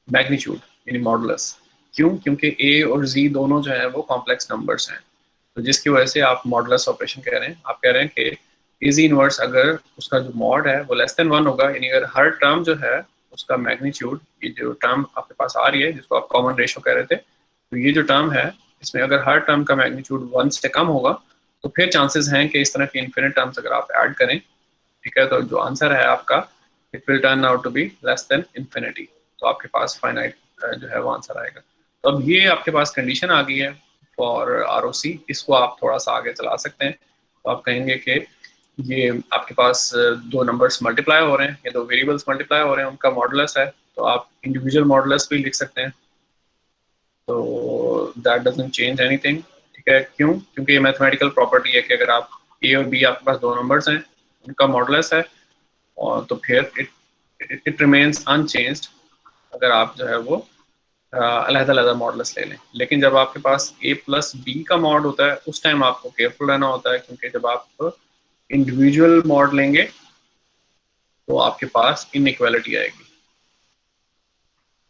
मैग्नीट्यूड यानी मॉडुलस, क्यों? क्योंकि ए और जी दोनों जो है वो कॉम्प्लेक्स नंबर्स हैं, तो जिसकी वजह से आप मॉडुलस ऑपरेशन कह रहे हैं। आप कह रहे हैं कि ए जी इनवर्स अगर उसका जो मॉड है वो लेस देन 1 होगा, यानी अगर हर टर्म जो है उसका मैग्नीट्यूड, ये जो टर्म आपके पास आ रही है जिसको आप कॉमन रेशो कह रहे थे, तो ये जो टर्म है इसमें अगर हर टर्म का मैग्नीट्यूड 1 से कम होगा तो फिर चांसेस हैं कि इस तरह के इन्फिनिट टर्म्स अगर आप ऐड करें, ठीक है, तो जो आंसर है आपका it will turn out to be less than infinity. तो आपके पास फाइनाइट जो है वो आंसर आएगा। तो अब ये आपके पास कंडीशन आ गई है फॉर आरओसी, इसको आप थोड़ा सा आगे चला सकते हैं। तो आप कहेंगे कि ये आपके पास दो नंबर्स मल्टीप्लाई हो रहे हैं या दो वेरिएबल्स मल्टीप्लाई हो रहे हैं, उनका मॉडुलस है, तो आप इंडिविजुअल मॉडुलस भी लिख सकते हैं। तो दैट डजंट चेंज एनीथिंग, ठीक है, क्यों? क्योंकि ये मैथमेटिकल प्रॉपर्टी है कि अगर आप ए और बी आपके पास दो नंबर्स हैं, उनका मॉडुलस है, और तो फिर इट रिमेन्स अनचेंज्ड अगर आप जो है वो अलग-अलग मॉडुलस ले लें। लेकिन जब आपके पास a प्लस बी का मॉड होता है उस टाइम आपको केयरफुल रहना होता है, क्योंकि जब आप इंडिविजुअल मॉड लेंगे तो आपके पास इनइक्वालिटी आएगी।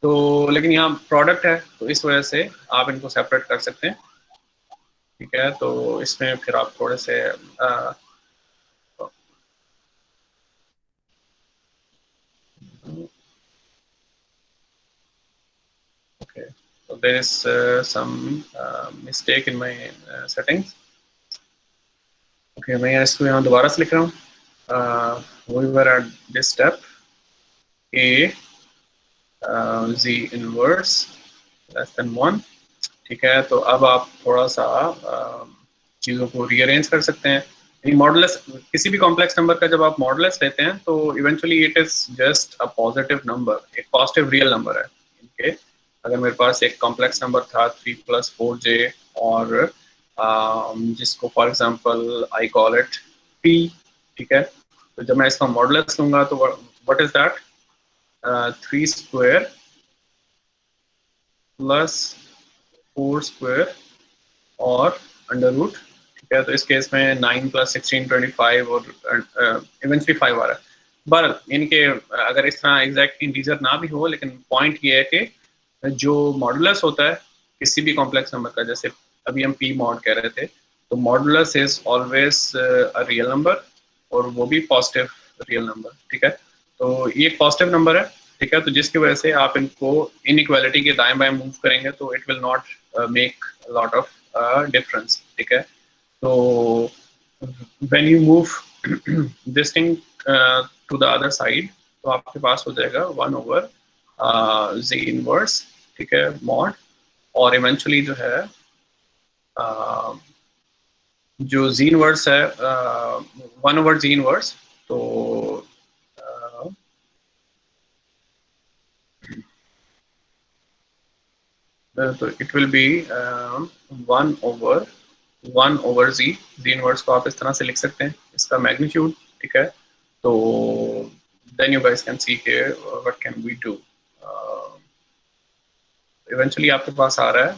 तो लेकिन यहाँ प्रोडक्ट है तो इस वजह से आप इनको सेपरेट कर सकते हैं, ठीक है। तो इसमें फिर आप थोड़े से okay, so there is some mistake in my settings. Okay, मैं इसको यहाँ दोबारा से लिख रहा हूँ। we were at this step a z inverse less than 1, ठीक है। तो अब आप थोड़ा सा चीज़ों को रीअरेंज कर सकते हैं। मॉडुलस किसी भी कॉम्प्लेक्स नंबर का जब आप मॉडुलस लेते हैं तो eventually it is just a positive number, एक पॉजिटिव रियल नंबर है। okay? अगर मेरे पास एक कॉम्प्लेक्स नंबर था 3 + 4j और जिसको for example I call it p, ठीक है, तो जब मैं इसका मॉडुलस लूंगा तो व्हाट इज दैट, 3² + 4² और अंडर रूट, ठीक है। तो इस केस में 9 + 16 25 और इवेंचुअली 5 आ रहा है। बहरहाल इनके अगर इस तरह एग्जैक्ट इंटीजर ना भी हो, लेकिन पॉइंट ये है कि जो मॉडुलस होता है किसी भी कॉम्प्लेक्स नंबर का, जैसे अभी हम p मॉड कह रहे थे, तो modulus is always a real number और वो भी पॉजिटिव रियल नंबर, ठीक है। तो ये एक पॉजिटिव नंबर है, ठीक है, तो जिसकी वजह से आप इनको इनइक्वालिटी के दाएं बाएं मूव करेंगे तो it will not make lot of difference, ठीक है। तो when you move this thing to the other side तो आपके पास हो जाएगा 1/z इनवर्स, ठीक है, मॉड, और इवेंचुअली जो है जो z इनवर्स है 1/z इनवर्स, तो तो it will be 1/z inverse को आप इस तरह से लिख सकते हैं, इसका मैग्नीट्यूड, ठीक है। तो then you guys can see के what can we do. Eventually आपके पास आ रहा है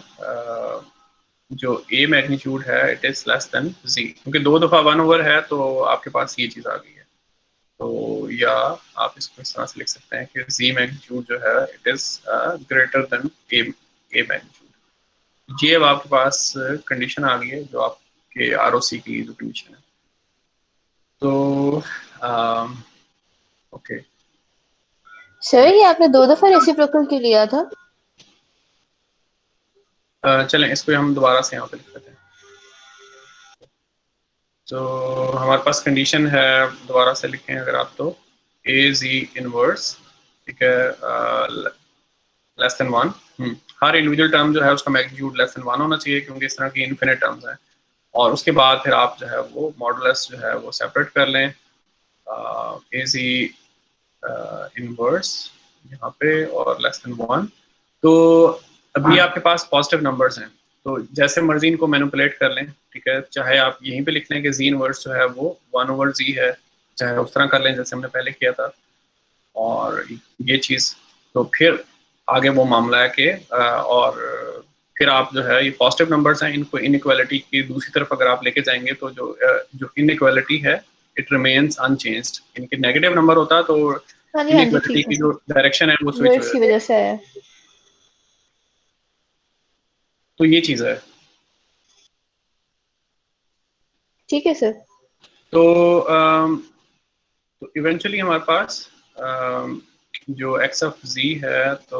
जो a मैग्नीट्यूड है it is less than z, क्योंकि दो दफा 1/, है तो आपके पास ये चीज आ गई है। तो या आप इसको इस तरह से लिख सकते हैं कि z मैग्नीट्यूड जो है it is greater than a magnitude. ये अब आपके पास कंडीशन आ गई है जो आपके आरओसी की जो कंडीशन है। तो ओके, सर ये आपने 2 दफा रेसिप्रोकल क्यों लिया था? चलें इसको हम दोबारा से यहाँ पे लिख लेते हैं। तो हमारे पास कंडीशन है, दोबारा से लिखें अगर आप, तो ए जी इनवर्स, ठीक है, लेस देन 1। हर इंडिविजुअल टर्म जो है उसका मैग्नीट्यूड लेस देन 1 होना चाहिए, क्योंकि इस तरह की इन्फिनिट टर्म्स हैं। और उसके बाद फिर आप जो है वो मॉडुलस जो है वो सेपरेट कर लें। ए जी इनवर्स यहाँ पे और लेस देन 1। तो अभी आपके पास पॉजिटिव नंबर्स हैं, तो जैसे मर्जी इनको मैनिपुलेट कर लें, ठीक है। चाहे आप यहीं पे लिख लें कि जी इनवर्स जो है वो 1/z है, चाहे उस तरह कर लें जैसे हमने पहले किया था, और ये चीज़। तो फिर आगे वो मामला है कि और फिर आप जो है ये पॉजिटिव नंबर्स हैं, इनको इनइक्वालिटी की दूसरी तरफ अगर आप लेके जाएंगे तो जो इनइक्वालिटी है इट रिमेन्स अनचेंज्ड। इनके नेगेटिव नंबर होता है तो हाँ जी इनइक्वालिटी ठीक है की सर, जो डायरेक्शन है वो स्विच हो वर्ड्स की जाती है। वजह से है। तो ये चीज़ है। ठीक है सर। तो तो इवेंचुअली हमारे पास जो एक्स ऑफ जी है तो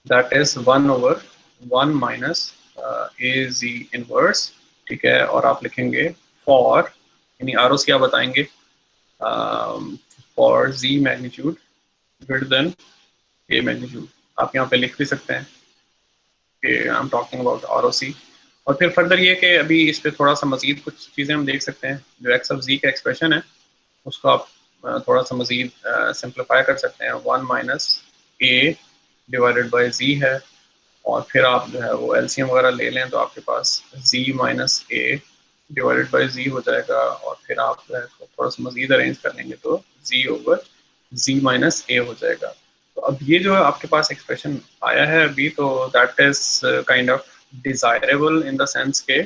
that is 1/1 minus A z inverse, ठीक है। और आप लिखेंगे फॉर, यानी आर ओ सी आप बताएंगे for z magnitude greater than a magnitude. आप यहाँ पे लिख भी सकते हैं कि I am talking about R O C. और फिर फर्दर ये कि अभी इस पर थोड़ा सा मजीद कुछ चीज़ें हम देख सकते हैं। जो एक्स ऑफ जी का एक्सप्रेशन है उसको आप थोड़ा सा मजीद सिंप्लीफाई कर सकते हैं। 1 माइनस ए डिवाइडेड बाई जी है, और फिर आप जो है वो एलसीएम वगैरह ले लें तो आपके पास जी माइनस ए डिवाइडेड बाई जी हो जाएगा। और फिर आप जो है इसको थोड़ा सा मजीद अरेंज कर लेंगे तो जी ओवर जी माइनस ए हो जाएगा। तो अब ये जो है आपके पास एक्सप्रेशन आया है अभी, तो that is kind of desirable in the sense के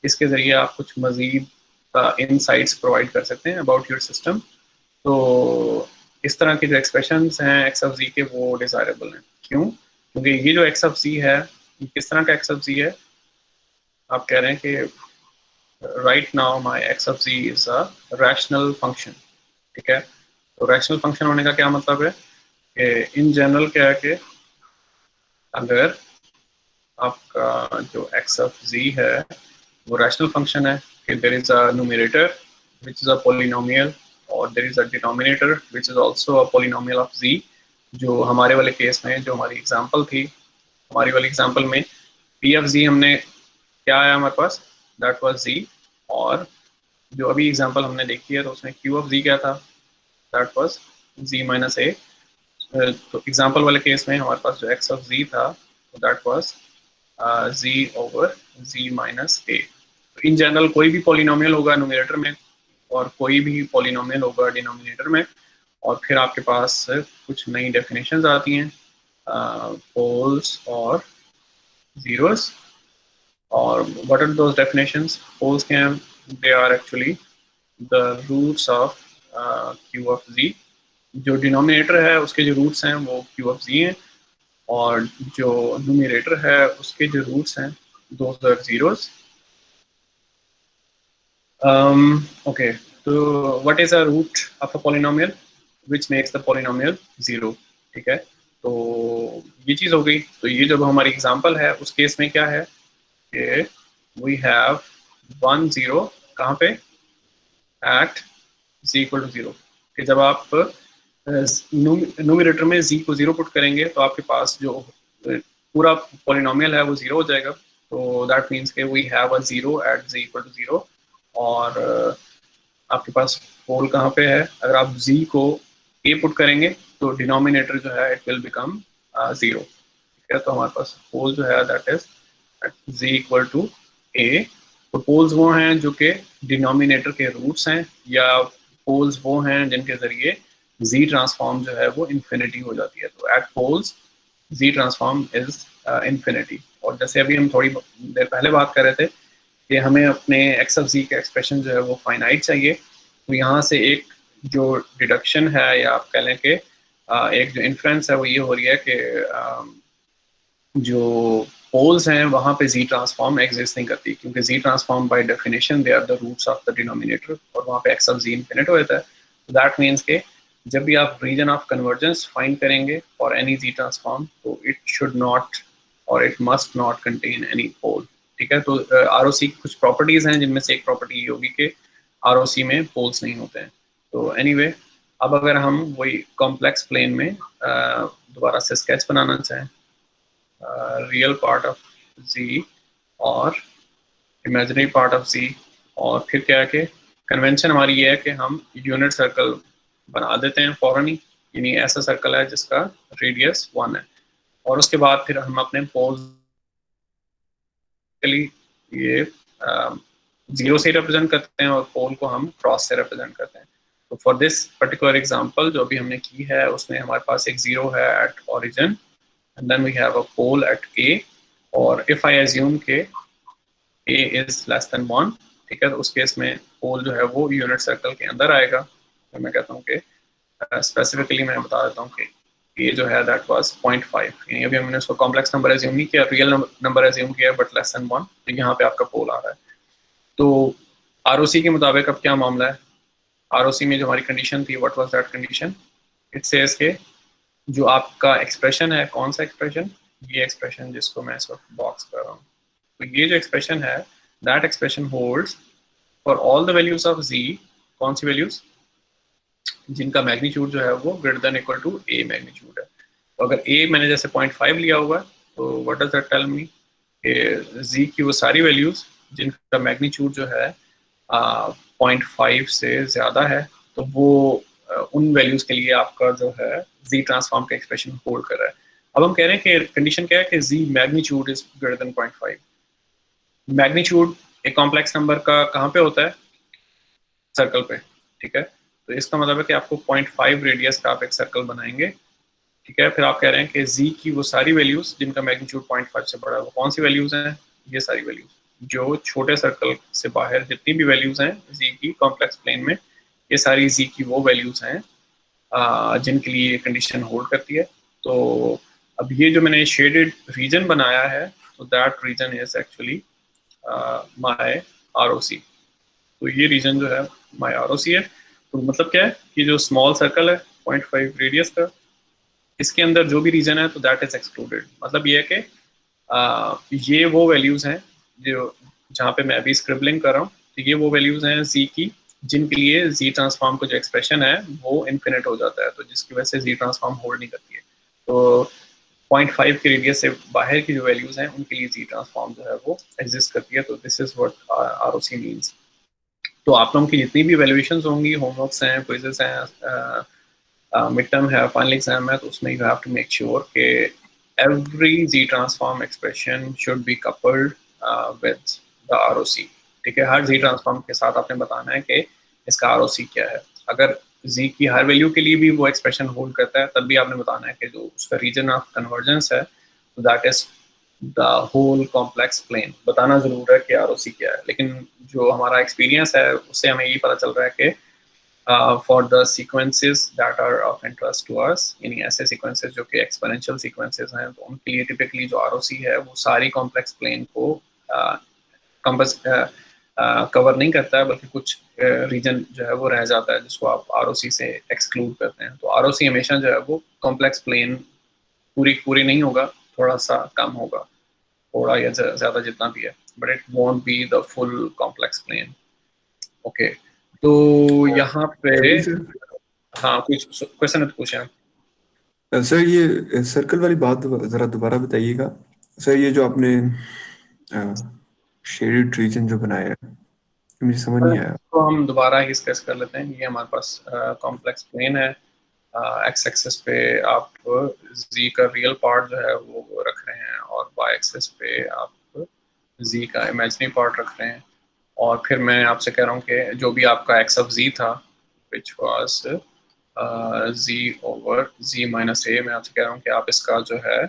इसके ज़रिए आप कुछ मजीद इनसाइट्स प्रोवाइड कर सकते हैं अबाउट योर सिस्टम। तो इस तरह के जो एक्सप्रेशंस हैं एक्स ऑफ जी के वो डिजायरेबल हैं। क्यों? क्योंकि ये जो एक्स ऑफ जी है ये किस तरह का एक्स ऑफ जी है? आप कह रहे हैं कि right now my x of z is a rational function, ठीक है। तो रैशनल फंक्शन होने का क्या मतलब है कि इन जनरल क्या है कि अगर आपका जो एक्स ऑफ जी है वो रैशनल फंक्शन है कि there is a numerator which is a polynomial और there is a denominator which is also a polynomial of z. जो हमारे वाले केस में जो हमारी एग्जांपल थी, हमारी वाली एग्जांपल में पी ऑफ जी हमने क्या आया हमारे पास, दैट वाज जी। और जो अभी एग्जांपल हमने देखी है तो उसमें क्यू ऑफ जी क्या था, दैट वाज जी माइनस ए। तो एग्जांपल वाले केस में हमारे पास जो एक्स ऑफ जी था that was z over z minus a. In general कोई भी पॉलिनोमियल होगा न्यूमरेटर में और कोई भी पॉलिनोमियल होगा डिनोमिनेटर में। और फिर आपके पास कुछ नई डेफिनेशंस आती हैं पोल्स और जीरोस। और what are those definitions? Poles के हैं, they are actually the roots of Q of z. जो डिनोमिनेटर है उसके जो रूट्स हैं वो क्यू ऑफ जी हैं, और जो न्यूमरेटर है उसके जो रूट्स हैं those are zeros. Okay, so what is a root of a polynomial which makes the polynomial zero? ठीक है, तो ये चीज़ हो गई। तो ये जब हमारी एग्जांपल है उस केस में क्या है कि we have 1 0 कहाँ पे at z equal to 0, कि जब आप न्यूमरेटर में z को 0 पुट करेंगे तो आपके पास जो पूरा पॉलिनोमियल है वो 0 हो जाएगा। तो दैट मीन्स के we have a 0 at z equal to 0। और आपके पास पोल कहाँ पे है? अगर आप z को a पुट करेंगे तो डिनोमिनेटर जो है इट विल बिकम 0, ठीक है। तो हमारे पास पोल जो है that is z equal to a। तो पोल्स वो हैं जो कि डिनोमिनेटर के रूट्स हैं, या पोल्स वो हैं जिनके जरिए z ट्रांसफॉर्म जो है वो इन्फिनिटी हो जाती है। तो at poles z transform is infinity. और जैसे अभी हम थोड़ी देर पहले बात कर रहे थे कि हमें अपने एक्स ऑफ जी का एक्सप्रेशन जो है वो फाइनाइट चाहिए, तो यहाँ से एक जो डिडक्शन है या आप कह लें कि एक जो इन्फ्रेंस है वो ये हो रही है कि जो पोल्स हैं वहाँ पे जी ट्रांसफॉर्म एग्जिस्ट नहीं करती, क्योंकि z transform by definition they are the roots of the denominator, और वहाँ पे एक्स ऑफ जी इन्फिनिट हो जाता है। तो दैट मीन्स के जब भी आप रीजन ऑफ कन्वर्जेंस फाइंड करेंगे फॉर एनी जी ट्रांसफॉर्म तो इट शुड नॉट और it must not contain any pole, ठीक है। तो आर की कुछ प्रॉपर्टीज हैं जिनमें से एक प्रॉपर्टी ये होगी कि आर में पोल्स नहीं होते हैं। तो एनीवे अब अगर हम वही कॉम्प्लेक्स प्लेन में दोबारा से स्केच बनाना चाहें, रियल पार्ट ऑफ जी और इमेजिनरी पार्ट ऑफ जी, और फिर क्या है कि कन्वेंशन हमारी ये है कि हम यूनिट सर्कल बना देते हैं फौरन ही, यानी ऐसा सर्कल है जिसका रेडियस 1 है, और उसके बाद फिर हम अपने पोल्स के लिए ये 0 से रिप्रेजेंट करते हैं और पोल को हम क्रॉस से रिप्रेजेंट करते हैं। तो फॉर दिस पर्टिकुलर एग्जांपल जो भी हमने की है उसमें हमारे पास एक 0 है at origin, and then we have a pole at A, और if I assume के A is less than 1, ठीक है, तो उस केस में पोल जो है वो यूनिट सर्कल के अंदर आएगा। तो मैं कहता हूँ कि स्पेसिफिकली मैं बता देता हूँ कि ये जो है दैट वाज 0.5, यानी अभी हमने उसको कॉम्प्लेक्स नंबर एज्यूम नहीं किया, रियल नंबर एज्यूम किया, बट लेस देन 1, तो यहाँ पे आपका पोल आ रहा है। तो आरओसी के मुताबिक अब क्या मामला है, आरओसी में जो हमारी कंडीशन थी, what was that condition, it says के जो आपका एक्सप्रेशन है, कौन सा एक्सप्रेशन, ये एक्सप्रेशन जिसको मैं इस वक्त बॉक्स कर रहा हूँ, तो ये जो एक्सप्रेशन है that expression holds for all the values of z, कौन सी वैल्यूज, जिनका मैग्नीट्यूड जो है वो greater than equal to a magnitude है। तो अगर ए मैंने जैसे 0.5 लिया हुआ है, तो what does that tell me कि जी की वो सारी वैल्यूज जिनका मैग्नीट्यूड जो है 0.5 से ज़्यादा है, तो वो उन वैल्यूज के लिए आपका जो है जी ट्रांसफॉर्म का एक्सप्रेशन होल्ड कर रहा है। अब हम कह रहे हैं कि कंडीशन क्या है कि z magnitude is greater than 0.5। Magnitude एक कॉम्प्लेक्स नंबर का कहाँ पे होता है, सर्कल पे, ठीक है, तो इसका मतलब है कि आपको 0.5 रेडियस का आप एक सर्कल बनाएंगे, ठीक है, फिर आप कह रहे हैं कि जी की वो सारी वैल्यूज जिनका मैग्नीट्यूड 0.5 से बड़ा है, वो कौन सी वैल्यूज हैं, ये सारी वैल्यूज जो छोटे सर्कल से बाहर जितनी भी वैल्यूज हैं जी की कॉम्प्लेक्स प्लेन में, ये सारी जी की वो वैल्यूज हैं जिनके लिए ये कंडीशन होल्ड करती है। तो अब ये जो मैंने शेडेड रीजन बनाया है, तो that region is actually my ROC. तो ये रीजन जो है माय आरओसी है। तो मतलब क्या है कि जो स्मॉल सर्कल है 0.5 रेडियस का, इसके अंदर जो भी रीजन है तो दैट इज एक्सक्लूडेड। मतलब ये है कि ये वो वैल्यूज हैं जो जहाँ पे मैं अभी स्क्रिबलिंग कर रहा हूँ, तो ये वो वैल्यूज हैं जी की जिनके लिए जी ट्रांसफॉर्म का जो एक्सप्रेशन है वो इन्फिनिट हो जाता है, तो जिसकी वजह से जी ट्रांसफॉर्म होल्ड नहीं करती है। तो 0.5 के रेडियस से बाहर की जो वैल्यूज हैं उनके लिए जी ट्रांसफॉर्म जो है वो एग्जिस्ट करती है। तो this is what ROC means. तो आप लोगों की जितनी भी वैल्यूएशंस होंगी, होमवर्क्स हैं, क्विजेस हैं, मिड टर्म है, फाइनल एग्जाम है, तो उसमें you have to make sure कि every Z transform expression should be coupled with the ROC, ठीक है, हर Z transform के साथ आपने बताना है कि इसका ROC क्या है। अगर Z की हर वैल्यू के लिए भी वो एक्सप्रेशन होल्ड करता है, तब भी आपने बताना है कि जो उसका रीजन ऑफ कन्वर्जेंस है, तो that is the whole complex plane. बताना जरूर है कि ROC क्या है, लेकिन जो हमारा एक्सपीरियंस है उससे हमें ये पता चल रहा है कि for the sequences that are of interest to us, यानी ऐसे sequences जो कि exponential sequences हैं, तो उनके लिए typically जो ROC है वो सारी complex plane को कवर नहीं करता है, बल्कि कुछ रीजन जो है वो रह जाता है जिसको आप ROC से एक्सक्लूड करते हैं। तो ROC हमेशा जो है वो कॉम्प्लेक्स प्लेन पूरी नहीं होगा, थोड़ा सा कम होगा, थोड़ा या ज़्यादा जितना भी है, but it won't be the full complex plane. Okay, तो यहाँ पे जी सर। हाँ कुछ क्वेश्चन है तो पूछें आप। सर ये सर्कल वाली बात ज़रा दोबारा बताइएगा। सर ये जो आपने शेडेड रीजन जो बनाया है, मुझे समझ नहीं आया। तो हम दोबारा ही डिस्कस कर लेते हैं। ये हमारे पास कॉम्प्लेक्स प्लेन है, एक्स एक्सिस पे आप जी का रियल पार्ट जो है वो रख रहे हैं, और वाई एक्सिस पे आप जी का इमेजिनरी पार्ट रख रहे हैं, और फिर मैं आपसे कह रहा हूँ कि जो भी आपका एक्स ऑफ जी था which was z over z minus a, मैं आपसे कह रहा हूँ कि आप इसका जो है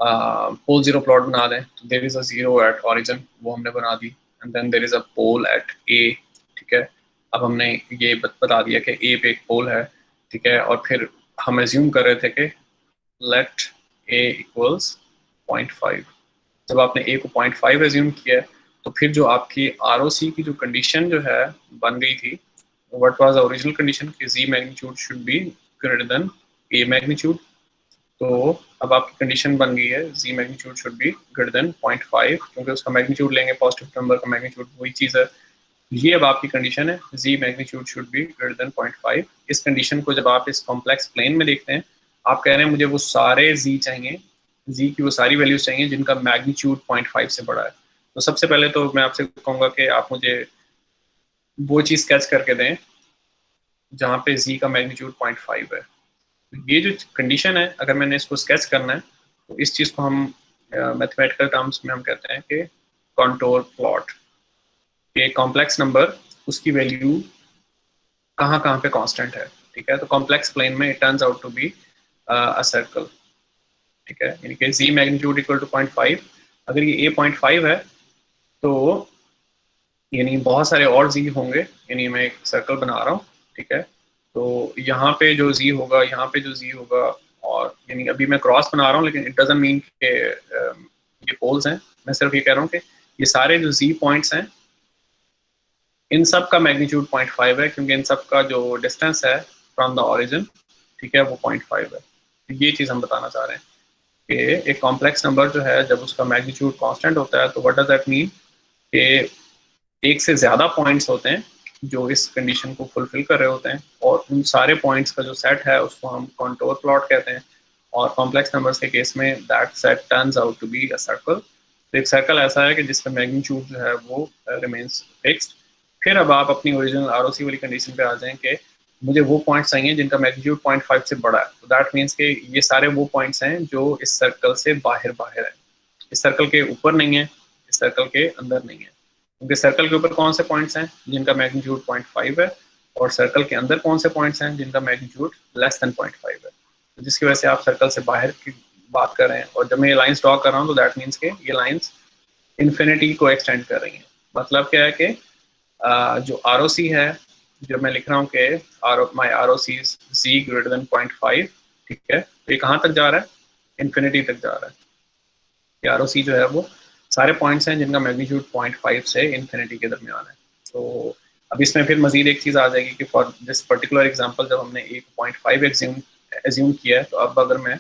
पोल जीरो प्लॉट बना दें। तो there is a zero at origin, वो हमने बना दी, and then there is a pole at a, ठीक है। अब हमने ये बता दिया कि ए पे एक पोल है, ठीक है, और फिर हम एज्यूम कर रहे थे कि लेट ए इक्वल्स 0.5। जब आपने ए को 0.5 एज्यूम किया है, तो फिर जो आपकी आरओसी की जो कंडीशन जो है बन गई थी, what was the original condition कि z magnitude should be greater than a magnitude. तो अब आपकी कंडीशन बन गई है z magnitude should be greater than 0.5, क्योंकि उसका मैग्नीट्यूड लेंगे, पॉजिटिव नंबर का मैग्नीट्यूड वही चीज़ है। ये अब आपकी कंडीशन है, z magnitude should be greater than 0.5। इस कंडीशन को जब आप इस कॉम्प्लेक्स प्लेन में देखते हैं, आप कह रहे हैं मुझे वो सारे जी चाहिए, जी की वो सारी वैल्यूज चाहिए जिनका मैग्नीट्यूड 0.5 से बड़ा है। तो सबसे पहले तो मैं आपसे कहूँगा कि आप मुझे वो चीज़ स्केच करके दें जहाँ पे z का मैग्नीट्यूड 0.5 है। ये जो कंडीशन है, अगर मैंने इसको स्केच करना है तो इस चीज़ को हम मैथमेटिकल टर्म्स में हम कहते हैं कि कॉन्टोर प्लॉट। ये कॉम्प्लेक्स नंबर, उसकी वैल्यू कहाँ कहाँ पे कांस्टेंट है, ठीक है। तो कॉम्प्लेक्स प्लेन में it turns out to be a circle, ठीक है। यानी कि z मैग्नीट्यूड इक्वल टू 0.5, अगर ये a 0.5 है तो यानी बहुत सारे और z होंगे, यानी मैं एक सर्कल बना रहा हूँ, ठीक है। तो यहाँ पे जो z होगा, यहाँ पे जो z होगा, और यानी अभी मैं क्रॉस बना रहा हूँ, लेकिन इट डजंट मीन कि ये पोल्स हैं। मैं सिर्फ ये कह रहा हूँ कि ये सारे जो z पॉइंट्स हैं, इन सब का मैग्नीट्यूड 0.5 है, क्योंकि इन सब का जो डिस्टेंस है फ्रॉम द ओरिजिन, ठीक है, वो 0.5 है। तो ये चीज़ हम बताना चाह रहे हैं कि एक कॉम्प्लेक्स नंबर जो है, जब उसका मैग्नीट्यूड कांस्टेंट होता है, तो व्हाट डज दैट मीन कि एक से ज़्यादा पॉइंट्स होते हैं जो इस कंडीशन को फुलफिल कर रहे होते हैं, और उन सारे पॉइंट्स का जो सेट है उसको हम कॉन्टोर प्लॉट कहते हैं। और कॉम्प्लेक्स नंबर्स के केस में that set turns out to be a circle. तो एक सर्कल ऐसा है कि जिसका मैग्नीट्यूड जो है वो रिमेन्स फिक्स्ड। फिर अब आप अपनी ओरिजिनल आरओसी वाली कंडीशन पे आ जाएं कि मुझे वो पॉइंट्स चाहिए जिनका मैग्नीट्यूड 0.5 से बड़ा है। तो दैट मीन्स कि ये सारे वो पॉइंट्स हैं जो इस सर्कल से बाहर बाहर है, इस सर्कल के ऊपर नहीं है, इस सर्कल के अंदर नहीं है। क्योंकि सर्कल के ऊपर कौन से पॉइंट्स हैं जिनका मैग्नीट्यूड 0.5 है, और सर्कल के अंदर कौन से पॉइंट्स हैं जिनका मैग्नीट्यूड लेस देन 0.5 है। तो जिसकी वजह से आप सर्कल से बाहर की बात कर रहे हैं। और जब मैं ये लाइंस ड्रॉ कर रहा हूँ तो दैट मीन्स के ये लाइंस इन्फिनिटी को एक्सटेंड कर रही हैं। मतलब क्या है कि जो आर है, जो मैं लिख रहा हूँ कि my R O C is z greater than 0.5, ठीक है। तो ये कहाँ तक जा रहा है? इन्फिनिटी तक जा रहा है। ये आर ओ सी जो है वो सारे पॉइंट्स हैं जिनका मैग्नीट्यूड 0.5 से इन्फिनिटी के दरमियान है। तो अब इसमें फिर मजीद एक चीज़ आ जाएगी कि फॉर दिस पर्टिकुलर एग्जांपल जब हमने 1.5 एज्यूम किया है, तो अब अगर मैं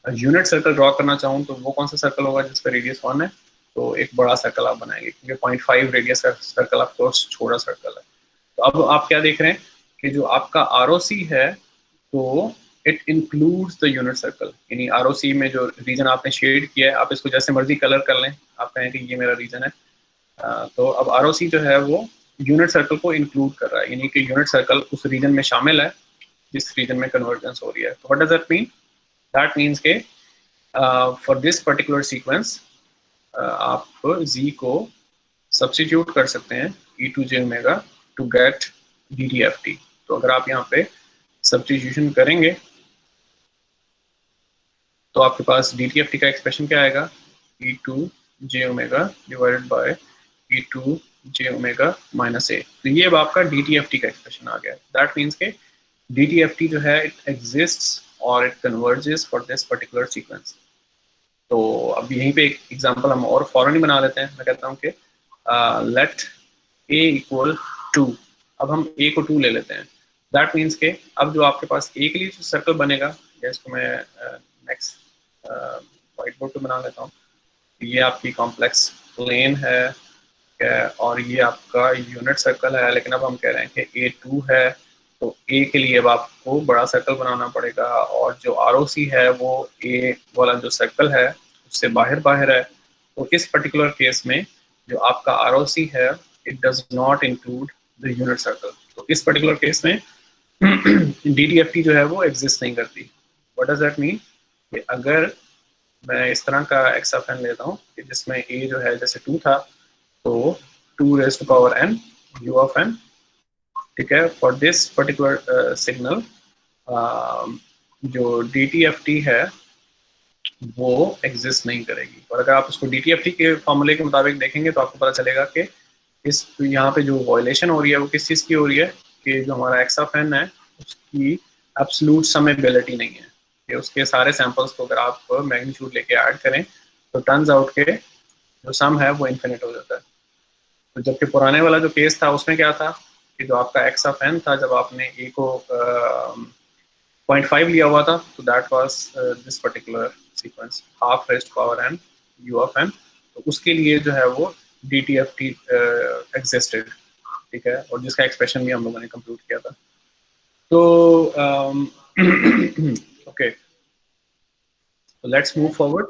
यूनिट सर्कल ड्रॉ करना चाहूँ तो वो कौन सा सर्कल होगा जिसका रेडियस 1 है? तो एक बड़ा सर्कल आप बनाएंगे, क्योंकि 0.5 रेडियस का सर्कल ऑफ कोर्स छोटा सर्कल है। तो अब आप क्या देख रहे हैं कि जो आपका आर है, तो it includes the unit circle. यानी आर में जो रीजन आपने शेड किया है, आप इसको जैसे मर्जी कलर कर लें, आप कहें कि ये मेरा रीजन है। तो अब आर जो है वो यूनिट सर्कल को इंक्लूड कर रहा है, यानी कि यूनिट सर्कल उस रीजन में शामिल है जिस रीजन में कन्वर्जेंस हो रही है। तो what does that mean? That means के फॉर दिस पर्टिकुलर सीक्वेंस आप z को सब्स्टिट्यूट कर सकते हैं e2j omega to get dt/ft। तो अगर आप यहाँ पे सब्स्टिट्यूशन करेंगे तो आपके पास dt/ft का एक्सप्रेशन क्या आएगा? e2j omega divided by e2j omega minus a। तो ये अब आपका dt/ft का एक्सप्रेशन आ गया। दैट मीन्स के dt/ft जो है इट एग्जिस्ट्स और it converges for this particular sequence. तो अब यहीं पे एक एग्जांपल हम और फौरन ही बना लेते हैं। मैं कहता हूँ कि लेट a इक्वल 2। अब हम a को 2 ले लेते हैं। दैट मीन्स के अब जो आपके पास a के लिए जो सर्कल बनेगा, या इसको मैं नेक्स्ट व्हाइट बोर्ड पे बना लेता हूँ। ये आपकी कॉम्प्लेक्स प्लेन है और ये आपका यूनिट सर्कल है, लेकिन अब हम कह रहे हैं कि a2 है, तो a के लिए अब आपको बड़ा सर्कल बनाना पड़ेगा, और जो ROC है वो a वाला जो सर्कल है उससे बाहर बाहर है। तो इस पर्टिकुलर केस में जो आपका ROC है it does not include the unit circle. तो इस पर्टिकुलर केस में DTFT जो है वो एग्जिस्ट नहीं करती। What does that mean? कि अगर मैं इस तरह का एक्साफेन लेता हूँ कि जिसमें a जो है जैसे 2 था, तो 2 raise to power n u of n, ठीक है। फॉर दिस पर्टिकुलर सिग्नल जो DTFT है वो एग्जिस्ट नहीं करेगी। और अगर आप उसको DTFT के फॉर्मूले के मुताबिक देखेंगे तो आपको पता चलेगा कि इस यहाँ पे जो वॉयलेशन हो रही है वो किस चीज़ की हो रही है, कि जो हमारा एक्साफेन है उसकी एब्सोल्यूट समेबिलिटी नहीं है, कि उसके सारे सैंपल्स को अगर आप मैग्नीट्यूड लेके ऐड करें तो टर्न्स आउट के जो सम है वो इन्फिनिट हो जाता है। तो जबकि पुराने वाला जो केस था उसमें क्या था कि जो आपका एक्स ऑफ एन था, जब आपने ए को 0.5 लिया हुआ था, तो that was this particular sequence half raised power n u of n। तो उसके लिए जो है वो DTFT एग्जिस्टेड, ठीक है, और जिसका एक्सप्रेशन भी हम लोगों ने कंप्यूट किया था। तो ओके, तो लेट्स मूव फॉरवर्ड।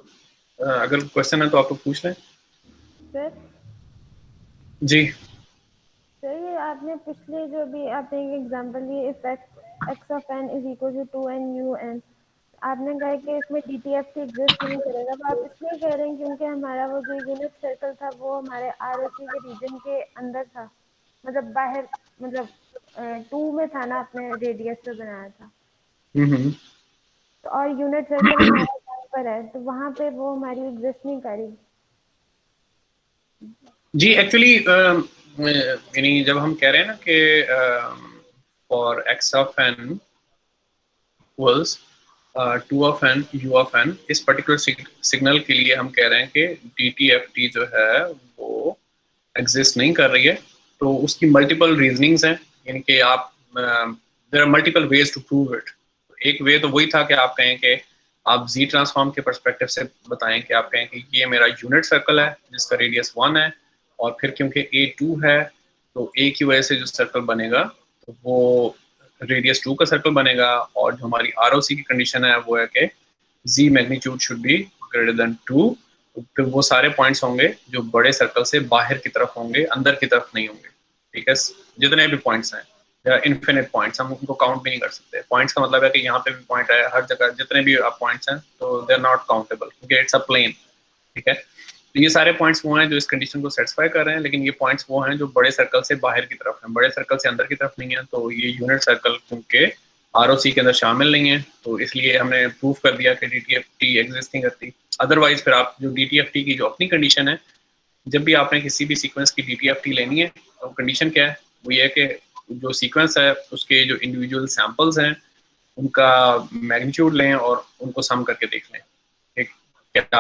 अगर क्वेश्चन है तो आप लोग पूछ लें। सर जी सर ये आपने पिछले जो भी आपने एक एग्जांपल लिए, if x of n is equal to 2n un, आपने कहा कि इसमें DTFT एग्जिस्ट नहीं करेगा, तो आप इसलिए कह रहे हैं क्योंकि हमारा वो जो यूनिट सर्कल था वो हमारे ROC के रीजन के अंदर था, मतलब बाहर, मतलब 2 में था ना, आपने रेडियस पे बनाया था, तो और यूनिट सर्कल हमारा यहाँ पर है, तो वहाँ पे वो हमारी एग्जिस्ट नहीं करी। जी एक्चुअली यानी जब हम कह रहे हैं ना कि for x of n equals 2 of n u of n, इस पर्टिकुलर सिग्नल के लिए हम कह रहे हैं कि DTFT जो है वो एग्जिस्ट नहीं कर रही है। तो उसकी मल्टीपल रीजनिंग्स हैं, यानी कि आप there are multiple ways to prove it. एक वे तो वही था कि आप कहें कि आप जी ट्रांसफॉर्म के परस्पेक्टिव से बताएं कि आप कहें कि ये मेरा यूनिट सर्कल है जिसका रेडियस 1 है, और फिर क्योंकि ए 2 है तो ए की वजह से जो सर्कल बनेगा तो वो रेडियस 2 का सर्कल बनेगा, और जो हमारी आरओसी की कंडीशन है वो है कि z magnitude should be greater than 2। फिर वो सारे पॉइंट्स होंगे जो बड़े सर्कल से बाहर की तरफ होंगे, अंदर की तरफ नहीं होंगे। ठीक है, जितने भी पॉइंट्स हैं इन्फिनिट पॉइंट्स, हम उनको काउंट भी नहीं कर सकते। पॉइंट्स का मतलब है कि यहाँ पे भी पॉइंट है, हर जगह जितने भी पॉइंट्स हैं तो दे आर नॉट काउंटेबल क्योंकि इट्स अ प्लेन। ठीक है, तो ये सारे पॉइंट्स वो हैं जो इस कंडीशन को सेटिस्फाई कर रहे हैं, लेकिन ये पॉइंट्स वो हैं जो बड़े सर्कल से बाहर की तरफ हैं, बड़े सर्कल से अंदर की तरफ नहीं है। तो ये यूनिट सर्कल क्योंकि आरओसी के अंदर शामिल नहीं है, तो इसलिए हमने प्रूव कर दिया कि डीटीएफटी एग्जिस्ट नहीं करती। अदरवाइज फिर आप जो डीटीएफटी की जो अपनी कंडीशन है, जब भी आपने किसी भी सीक्वेंस की डीटीएफटी लेनी है तो कंडीशन क्या है, वो ये है कि जो सीक्वेंस है उसके जो इंडिविजुअल सैंपल्स हैं उनका मैग्नीट्यूड लें और उनको सम करके देख लें एक क्या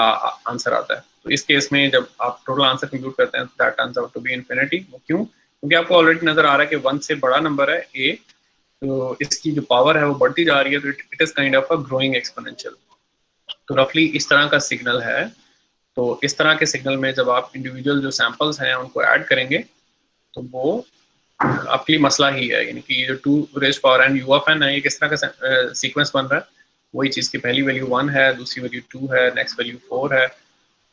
आंसर आता है। तो इस केस में जब आप टोटल आंसर कंप्यूट करते हैं that turns out to be infinity. क्यों? क्योंकि आपको ऑलरेडी नजर आ रहा है कि 1 से बड़ा नंबर है ए, तो इसकी जो पावर है वो बढ़ती जा रही है, तो it is kind of a growing exponential. तो रफली इस तरह का सिग्नल है। तो इस तरह के सिग्नल में जब आप इंडिविजुअल जो सैंपल्स हैं उनको ऐड करेंगे तो वो आपके लिए मसला ही है, यानी कि ये जो 2 raise power n u of n है, ये किस तरह का सीक्वेंस बन रहा है। वही चीज़ की पहली वैल्यू 1 है, दूसरी वैल्यू 2 है, नेक्स्ट वैल्यू 4 है,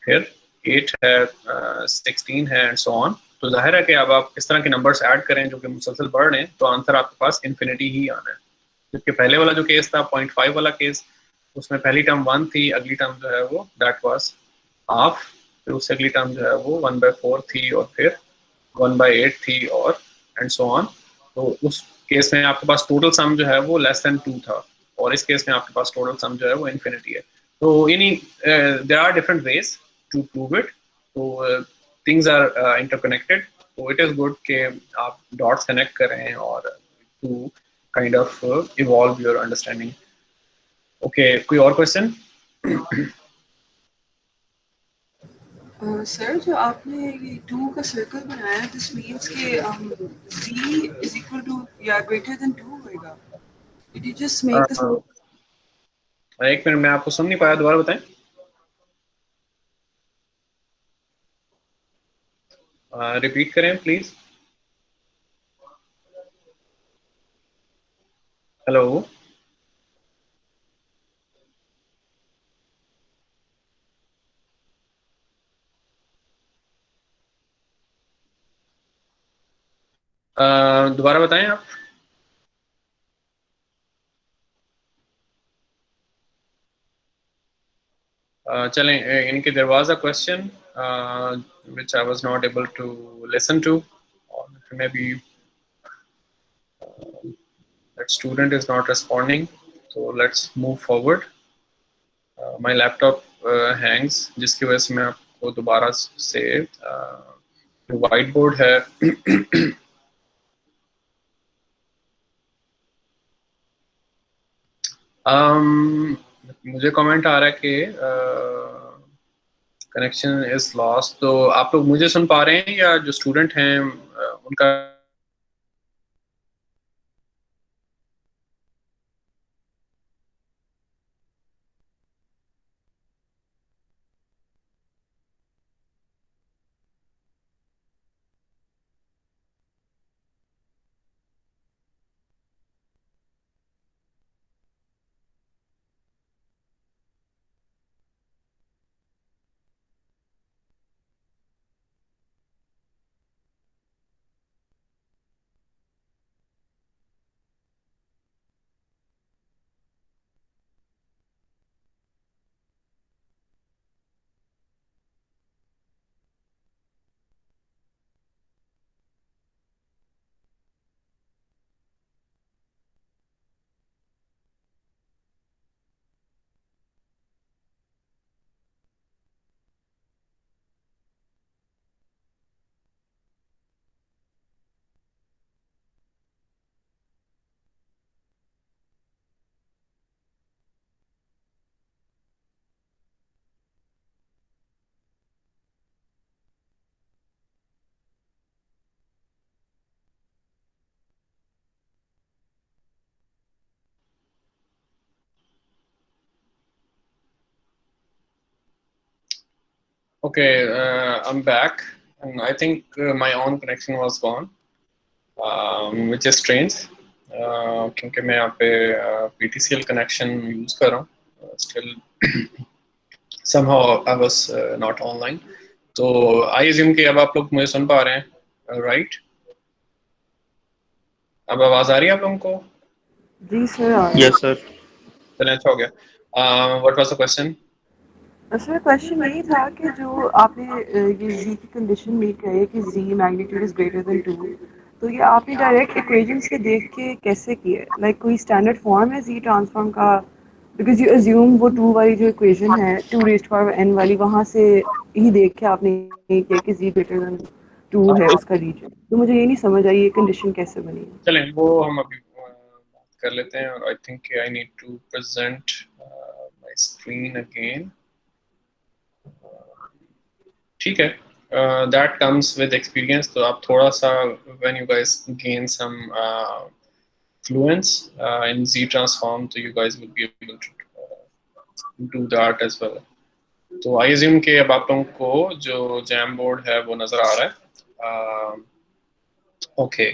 फिर 8 है, 16 है एंड सो ऑन। तो जाहिर है कि अब आप इस तरह के नंबर्स ऐड करें जो कि मुसलसल बढ़ रहे हैं तो आंसर आपके पास इन्फिनिटी ही आना है। जबकि पहले वाला जो केस था 0.5 वाला केस, उसमें पहली टर्म 1 थी, अगली टर्म जो है वो दैट वाज हाफ, फिर उससे अगली टर्म जो है वो 1/4 थी, और फिर 1/8 थी, और एंड सो ऑन। तो उस केस में आपके पास टोटल सम जो है वो लेस देन 2 था, और इस केस में आपके पास टोटल सम जो है वो इन्फिनिटी है। तो यानी there are different ways to prove it. तो थिंग्स आर इंटरकनेक्टेड। तो इट इज गुड कि आप डॉट्स कनेक्ट करें और to kind of evolve your understanding. Okay, कोई और क्वेश्चन? सर जो आपने ये 2 का सर्कल बनाया, दिस मींस कि z इज इक्वल टू या ग्रेटर देन 2 होएगा। Did you just make this? एक मिनट, मैं आपको सुन नहीं पाया, दोबारा बताएं। रिपीट करें प्लीज। हेलो। दोबारा बताएं आप। चलें, इनके there was a question which I was not able to listen to, or maybe that student is not responding, so let's move forward. My laptop hangs, जिसकी वजह से मैं आपको दोबारा से जो वाइट बोर्ड है मुझे कमेंट आ रहा है कि कनेक्शन इज लॉस्ट। तो आप लोग मुझे सुन पा रहे हैं या जो स्टूडेंट हैं उनका? Okay, I'm back, and I think my own connection was gone, which is strange. क्योंकि मैं यहाँ पे PTCL connection use कर रहा हूँ. Still, somehow I was not online. तो I assume कि अब आप लोग मुझे सुन पा रहे हैं, right? अब आवाज आ रही है आप लोगों को? जी सर। Yes sir. चलिए अच्छा हो गया. What was the question? Sir question यही था कि जो आपने ये z की कंडीशन मेक है कि z magnitude is greater than 2, तो ये आपने डायरेक्ट इक्वेशंस के देख के कैसे किया? लाइक कोई स्टैंडर्ड फॉर्म है z ट्रांसफॉर्म का? बिकॉज यू अज्यूम वो 2 वाली जो इक्वेशन है 2 रेज़्ड पावर n वाली, वहाँ से ही देख के आपने ये किया कि z ग्रेटर देन 2 है उसका रीजन. तो मुझे ये नहीं समझ आई ये कंडीशन कैसे बनी है. चलें वो हम अभी बात कर लेते हैं. और I think I need to present my screen again. ठीक है. That comes with experience. तो आप थोड़ा सा when you guys gain some fluence in Z transform, तो you guys will be able to do that as well. तो I assume कि अब आप लोगों को जो Jamboard है वो नजर आ रहा है. Okay.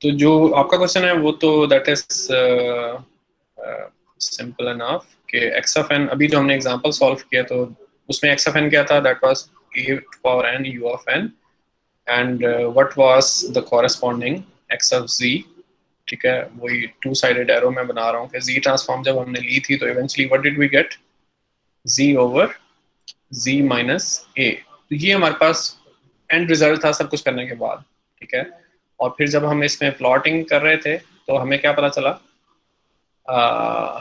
तो जो आपका क्वेश्चन है वो तो that is simple enough कि x of n, अभी जो हमने एग्जांपल सॉल्व किया तो उसमें x of n क्या था? That was a to power n u of n, and what was the corresponding x of z. ठीक है, वही टू साइडेड एरो में बना रहा हूँ कि z ट्रांसफॉर्म जब हमने ली थी तो eventually what did we get? z over z minus a. तो ये हमारे पास एंड रिजल्ट था सब कुछ करने के बाद. ठीक है, और फिर जब हम इसमें प्लॉटिंग कर रहे थे तो हमें क्या पता चला?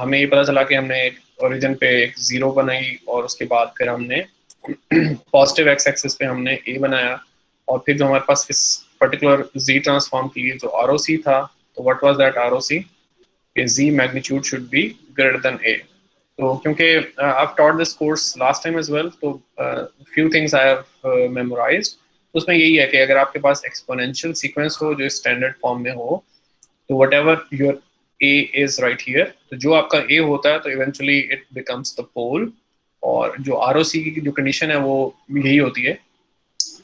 हमें ये पता चला कि हमने एक ओरिजिन पे एक जीरो बनाई और उसके बाद फिर हमने पॉजिटिव एक्स एक्सिस पे हमने a बनाया, और फिर जो हमारे पास इस पर्टिकुलर z ट्रांसफॉर्म के लिए जो ROC था, तो व्हाट वाज दैट ROC? कि z magnitude should be greater than a. तो क्योंकि I have taught this course last time as well, तो few things I have memorised. उसमें यही है कि अगर आपके पास एक्सपोनेंशियल सीक्वेंस हो जो स्टैंडर्ड फॉर्म में हो, तो whatever your a is right here, तो जो आपका a होता है तो इवेंचुअली इट बिकम्स द पोल. और जो ROC की जो कंडीशन है वो यही होती है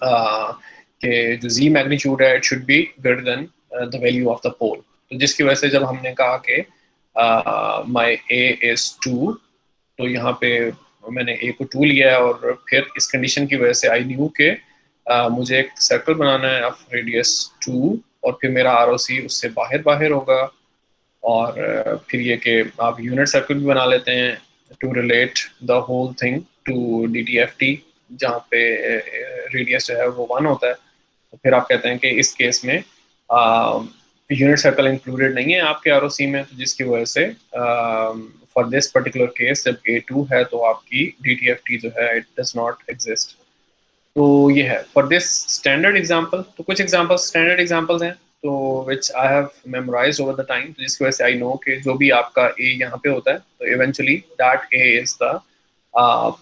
कि जो z मैग्नीट्यूड है it should be greater than the value of the pole. तो जिसकी वजह से जब हमने कहा कि माय a is 2, तो यहाँ पे मैंने a को 2 लिया है, और फिर इस कंडीशन की वजह से आई न्यू के मुझे एक सर्कल बनाना है ऑफ रेडियस 2, और फिर मेरा ROC उससे बाहर होगा. और फिर ये कि आप यूनिट सर्कल भी बना लेते हैं to relate the whole thing to DTFT, जहाँ पे रेडियस जो है वो 1 होता है. तो फिर आप कहते हैं कि इस केस में यूनिट सर्कल इंक्लूडेड नहीं है आपके ROC में, तो जिसकी वजह से फॉर दिस पर्टिकुलर केस जब A2 है तो आपकी DTFT जो है इट डज नॉट एग्जिस्ट. तो ये है फॉर दिस स्टैंडर्ड एग्जांपल. तो कुछ एग्जांपल्स स्टैंडर्ड एग्जांपल्स हैं तो which I have memorized over the time, जिसकी वजह से I know कि जो भी आपका A यहाँ पे होता है तो eventually that A is the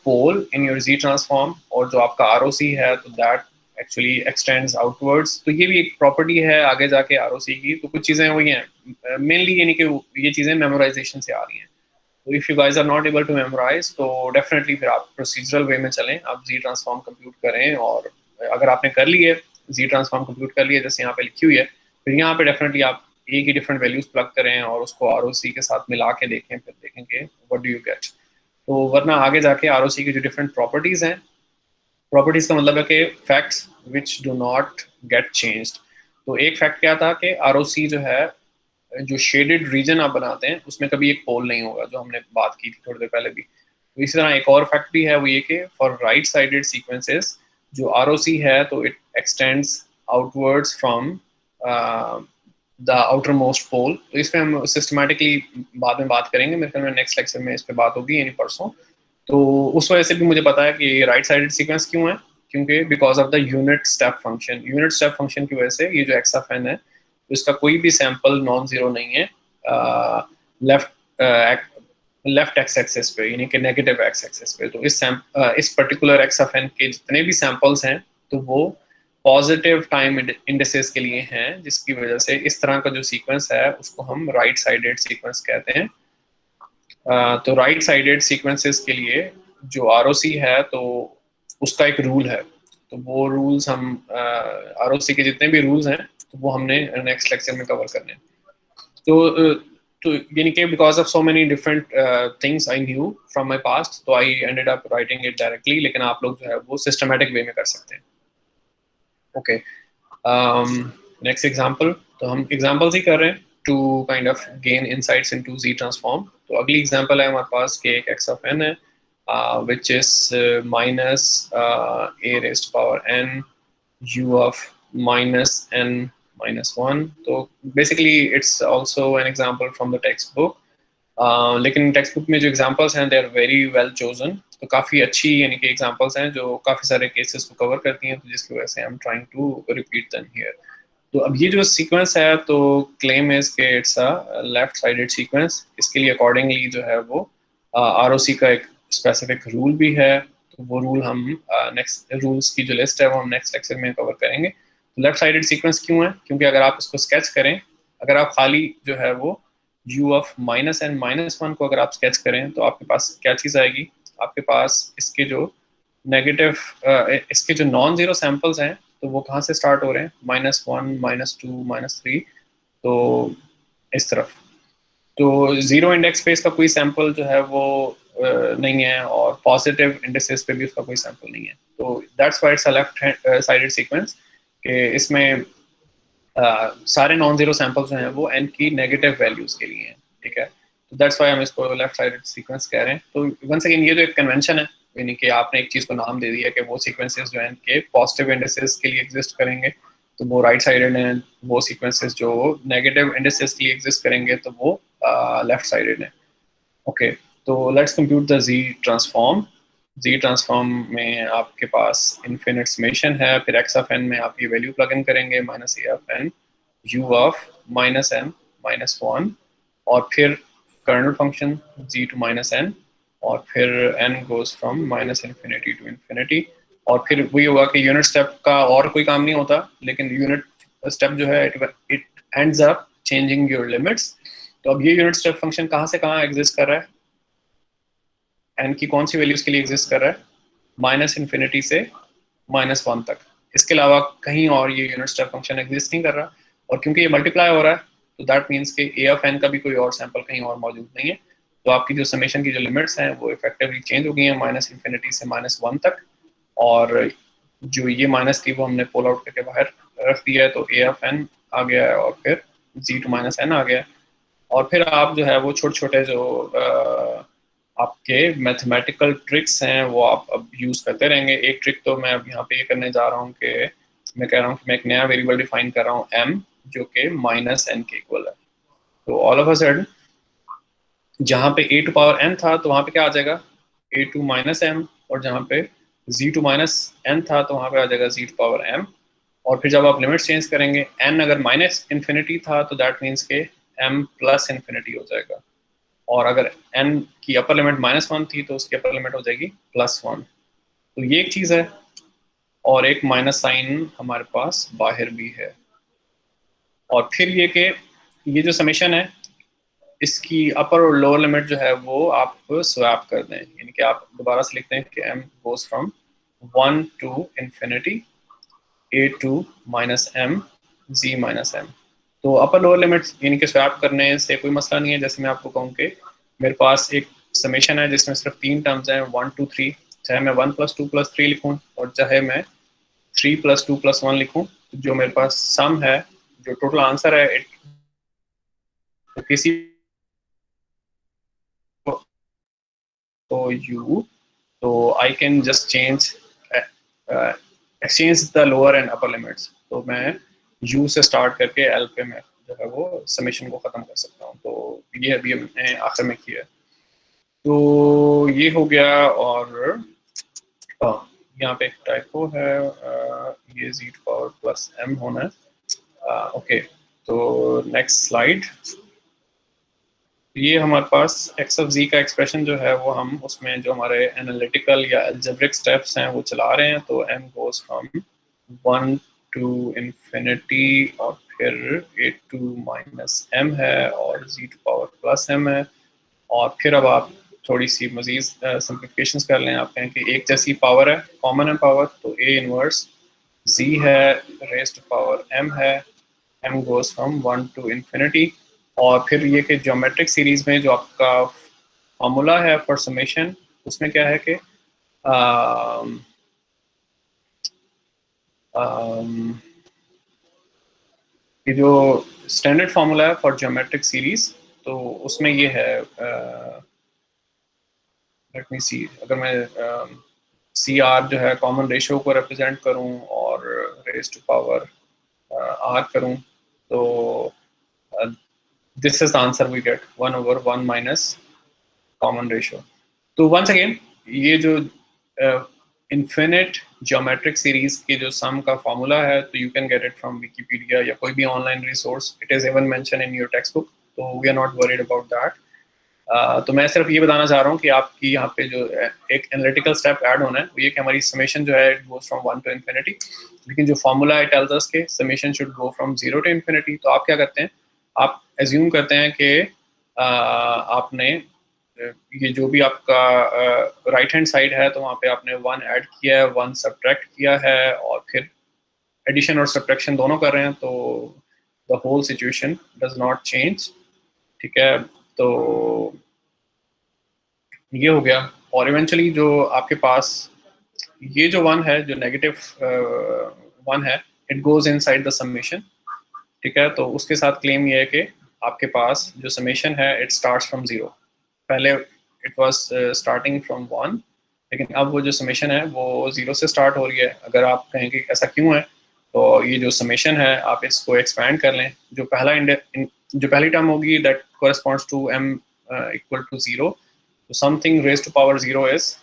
pole in your Z transform, और जो आपका ROC है तो that actually extends outwards. तो ये भी एक प्रॉपर्टी है आगे जाके ROC की. तो कुछ चीज़ें वही हैं मेनली, यानी कि ये चीज़ें मेमोराइजेशन से आ रही हैं. तो if you guys are not able to memorise तो डेफिनेटली फिर आप प्रोसीजरल वे में चलें, आप Z ट्रांसफॉर्म कंप्यूट करें. और अगर आपने कर ली है Z ट्रांसफॉर्म कंप्यूट कर लिया जैसे यहाँ पे लिखी हुई है, फिर यहाँ पे डेफिनेटली आप A की डिफरेंट वैल्यूज प्लग करें और उसको ROC के साथ मिला के देखें, फिर देखेंगे व्हाट डू यू गेट. तो वरना आगे जाके ROC की जो डिफरेंट प्रॉपर्टीज हैं, प्रॉपर्टीज का मतलब है कि facts which do not gate changed. तो एक फैक्ट क्या था कि ROC जो है, जो शेडेड रीजन आप बनाते हैं उसमें कभी एक पोल नहीं होगा, जो हमने बात की थी थोड़ी देर पहले भी. तो इसी तरह एक और फैक्ट भी है, वो ये कि फॉर राइट साइडेड सीक्वेंसेस जो ROC है तो it extends outwards from the outer most pole. तो इस पर हम सिस्टमेटिकली बाद में बात करेंगे, मेरे ख्याल में नेक्स्ट लेक्चर में इस पर बात होगी, यानी परसों. तो उस वजह से भी मुझे पता है कि राइट साइडेड सीक्वेंस क्यों है, क्योंकि because of the unit step function. Unit step function की वजह से ये जो x of n है तो इसका कोई भी सैंपल नॉन जीरो नहीं है लेफ्ट एक्स एक्सिस पे, यानी कि नेगेटिव एक्स एक्सिस पे. तो इस पर्टिकुलर x of n के जितने भी सैंपल्स हैं तो वो पॉजिटिव टाइम इंडिसेस के लिए हैं, जिसकी वजह से इस तरह का जो सीक्वेंस है उसको हम राइट साइडेड सीक्वेंस कहते हैं. तो राइट साइडेड सीक्वेंसेस के लिए जो ROC है तो उसका एक रूल है। तो वो रूल्स हम ROC के जितने भी रूल्स हैं तो वो हमने नेक्स्ट लेक्चर में कवर करने हैं। तो यानी कि because of so many different things I knew from my past, तो I ended up writing it directly, लेकिन आप लोग जो है वो सिस्टमेटिक वे में कर सकते हैं। ओके, नेक्स्ट एग्जांपल, तो हम एग्जांपल्स ही कर रहे हैं to kind of gain insights into Z transform. तो अगली एग्जांपल है हमारे पास कि एक x ऑफ n है which is minus a raised to power n u of minus n minus 1. तो basically it's also an example from the textbook. लेकिन टेक्स्ट बुक में जो एग्जांपल्स हैं they are very well chosen, तो काफ़ी अच्छी यानी कि एग्जांपल्स हैं जो काफ़ी सारे केसेस को कवर करती हैं, तो जिसकी वजह से I am trying to repeat them here. तो अब ये जो सीक्वेंस है तो क्लेम इज के it's a left sided sequence. इसके लिए अकॉर्डिंगली जो है वो ROC का एक स्पेसिफिक रूल भी है, तो वो रूल हम नेक्स्ट रूल्स की जो लिस्ट है वो हम नेक्स्ट लेक्चर में कवर करेंगे। तो लेफ्ट साइडेड सीक्वेंस क्यों है? क्योंकि अगर आप इसको स्केच करें, अगर आप खाली जो है वो u of minus n minus 1 को अगर आप स्केच करें तो आपके पास क्या चीज़ आएगी? आपके पास इसके जो नेगेटिव इसके जो नॉन जीरो सैंपल्स हैं तो वो कहाँ से स्टार्ट हो रहे हैं? -1 -2 -3, तो इस तरफ। तो जीरो इंडेक्स पे इसका कोई सैंपल जो है वो नहीं है, और पॉजिटिव इंडेक्सेस पे भी उसका कोई सैंपल नहीं है। तो that's why it's a left sided sequence कि इसमें सारे नॉन जीरो सैंपल्स जो हैं वो n की नेगेटिव वैल्यूज के लिए हैं, ठीक है। तो दैट्स व्हाई हम इसको लेफ्ट साइडेड सीक्वेंस कह रहे हैं। तो वंस अगेन ये जो एक कन्वेंशन है, यानी कि आपने एक चीज़ को नाम दे दिया कि वो सीक्वेंसेस जो हैं के पॉजिटिव इंडेक्सेस के लिए एग्जिस्ट करेंगे तो वो राइट साइडेड हैं, वो सीक्वेंसेस जो नेगेटिव इंडेक्सेस के लिए एग्जिस्ट करेंगे तो वो लेफ्ट साइडेड हैं। ओके, तो let's compute the Z transform. Z transform में आपके पास इन्फिनिट समेशन है, फिर x ऑफ n में आप ये वैल्यू प्लग इन करेंगे -a of n u of -n -1, और फिर kernel function z to -n, और फिर n goes from -infinity to infinity, और फिर वही होगा कि यूनिट स्टेप का और कोई काम नहीं होता, लेकिन यूनिट स्टेप जो है it ends up changing your limits. तो अब ये यूनिट स्टेप फंक्शन कहाँ से कहाँ एग्जिस्ट कर रहा है? n की कौन सी वैल्यूज के लिए एग्जिस्ट कर रहा है? -इन्फिनिटी से -1 तक। इसके अलावा कहीं और ये यूनिट स्टेप फंक्शन एग्जिस्ट नहीं कर रहा, और क्योंकि ये मल्टीप्लाई हो रहा है तो दैट मीन्स कि a ऑफ n का भी कोई और सैंपल कहीं और मौजूद नहीं है। तो आपकी जो समेशन की जो लिमिट्स हैं वो इफेक्टिवली चेंज हो गई हैं -इन्फिनिटी से -1 तक, और जो ये माइनस थी वो हमने पुल आउट करके बाहर रख दिया है, तो a ऑफ n आ गया है, और फिर z टू -n आ गया है। और फिर आप जो है वो छोटे छोटे जो आपके मैथमेटिकल ट्रिक्स हैं वो आप अब यूज़ करते रहेंगे। एक ट्रिक तो मैं अब यहाँ पे ये करने जा रहा हूँ कि मैं कह रहा हूँ कि मैं एक नया वेरिएबल डिफाइन कर रहा हूँ m, जो कि -n के इक्वल है। तो ऑल ऑफ अ सडन जहाँ पे a टू पावर n था तो वहाँ पे क्या आ जाएगा? a टू -m, और जहाँ पे z टू -n था तो वहाँ पे आ जाएगा z टू पावर m। और फिर जब आप लिमिट्स चेंज करेंगे, n अगर -इन्फिनिटी था तो दैट मीन्स के m प्लस इन्फिनिटी हो जाएगा, और अगर n की अपर लिमिट -1 थी तो उसकी अपर लिमिट हो जाएगी +1। तो ये एक चीज़ है, और एक माइनस साइन हमारे पास बाहर भी है। और फिर ये कि ये जो समेशन है इसकी अपर और लोअर लिमिट जो है वो आप स्वैप कर दें, यानी कि आप दोबारा से लिखते हैं कि m goes from 1 to infinity a to -m z -m। तो अपर लोअर लिमिट्स यानी कि स्वैप करने से कोई मसला नहीं है। जैसे मैं आपको कहूँ कि मेरे पास एक समेशन है जिसमें सिर्फ 3 टर्म्स हैं 1 2 3, चाहे मैं 1 + 2 + 3 लिखूँ और चाहे मैं 3 + 2 + 1 लिखूँ, जो मेरे पास सम है, जो टोटल आंसर है तो किसी तो u, तो I can just change exchange the lower and upper limits. तो मैं u से स्टार्ट करके l पे मैं जो है वो समेशन को ख़त्म कर सकता हूँ। तो ये अभी हमने आखिर में किया है। तो ये हो गया, और यहाँ पे एक टाइपो है, ये z टू पावर +m होना है। ओके, तो नेक्स्ट स्लाइड। ये हमारे पास x ऑफ z का एक्सप्रेशन जो है वो हम उसमें जो हमारे एनालिटिकल या अलजेब्रिक स्टेप्स हैं वो चला रहे हैं। तो m goes from 1 to infinity, और फिर a टू -m है, और z टू पावर +m है। और फिर अब आप थोड़ी सी मजीद सिंप्लीफिकेशंस कर लें, आप कहें कि एक जैसी पावर है, कॉमन है पावर, तो a इनवर्स z है रेज़ टू पावर m है, m goes from 1 to infinity. और फिर ये कि ज्योमेट्रिक सीरीज में जो आपका फार्मूला है फॉर समेशन, उसमें क्या है कि ये जो स्टैंडर्ड फार्मूला है फॉर ज्योमेट्रिक सीरीज, तो उसमें ये है, लेट मी सी, अगर मैं सी आर जो है कॉमन रेशियो को रिप्रेजेंट करूं और रेज टू पावर आर करूं, तो this is the answer we get 1/1 minus common ratio. तो वंस अगेन ये जो इन्फिनिट ज्योमेट्रिक सीरीज के जो सम का फार्मूला है, तो you can get it from Wikipedia या कोई भी online resource, it is even mention in your text book, तो we are not worried about that. तो मैं सिर्फ ये बताना चाह रहा हूँ कि आपकी यहाँ पे जो एक एनालिटिकल स्टेप ऐड होना है वो ये कि हमारी समेशन जो है it goes from 1 to infinity, लेकिन जो फार्मूला है टेल्स अस के summation should go from 0 to infinity. तो आप क्या करते हैं, आप एज्यूम करते हैं कि आपने ये जो भी आपका राइट हैंड साइड है, तो वहाँ पे आपने 1 ऐड किया है, 1 सब्ट्रैक्ट किया है, और फिर एडिशन और सब्ट्रैक्शन दोनों कर रहे हैं, तो the whole situation does not change. ठीक है, तो ये हो गया। और इवेंचुअली जो आपके पास ये जो 1 है, जो नेगेटिव 1 है, it goes inside the summation. ठीक है, तो उसके साथ क्लेम ये है कि आपके पास जो समेशन है इट स्टार्ट्स फ्रॉम 0। पहले इट वाज स्टार्टिंग फ्रॉम 1, लेकिन अब वो जो समेशन है वो 0 से स्टार्ट हो रही है। अगर आप कहें कि ऐसा क्यों है, तो ये जो समेशन है आप इसको एक्सपैंड कर लें। जो पहली टर्म होगी that corresponds to m equal to 0, तो something raise to power 0 is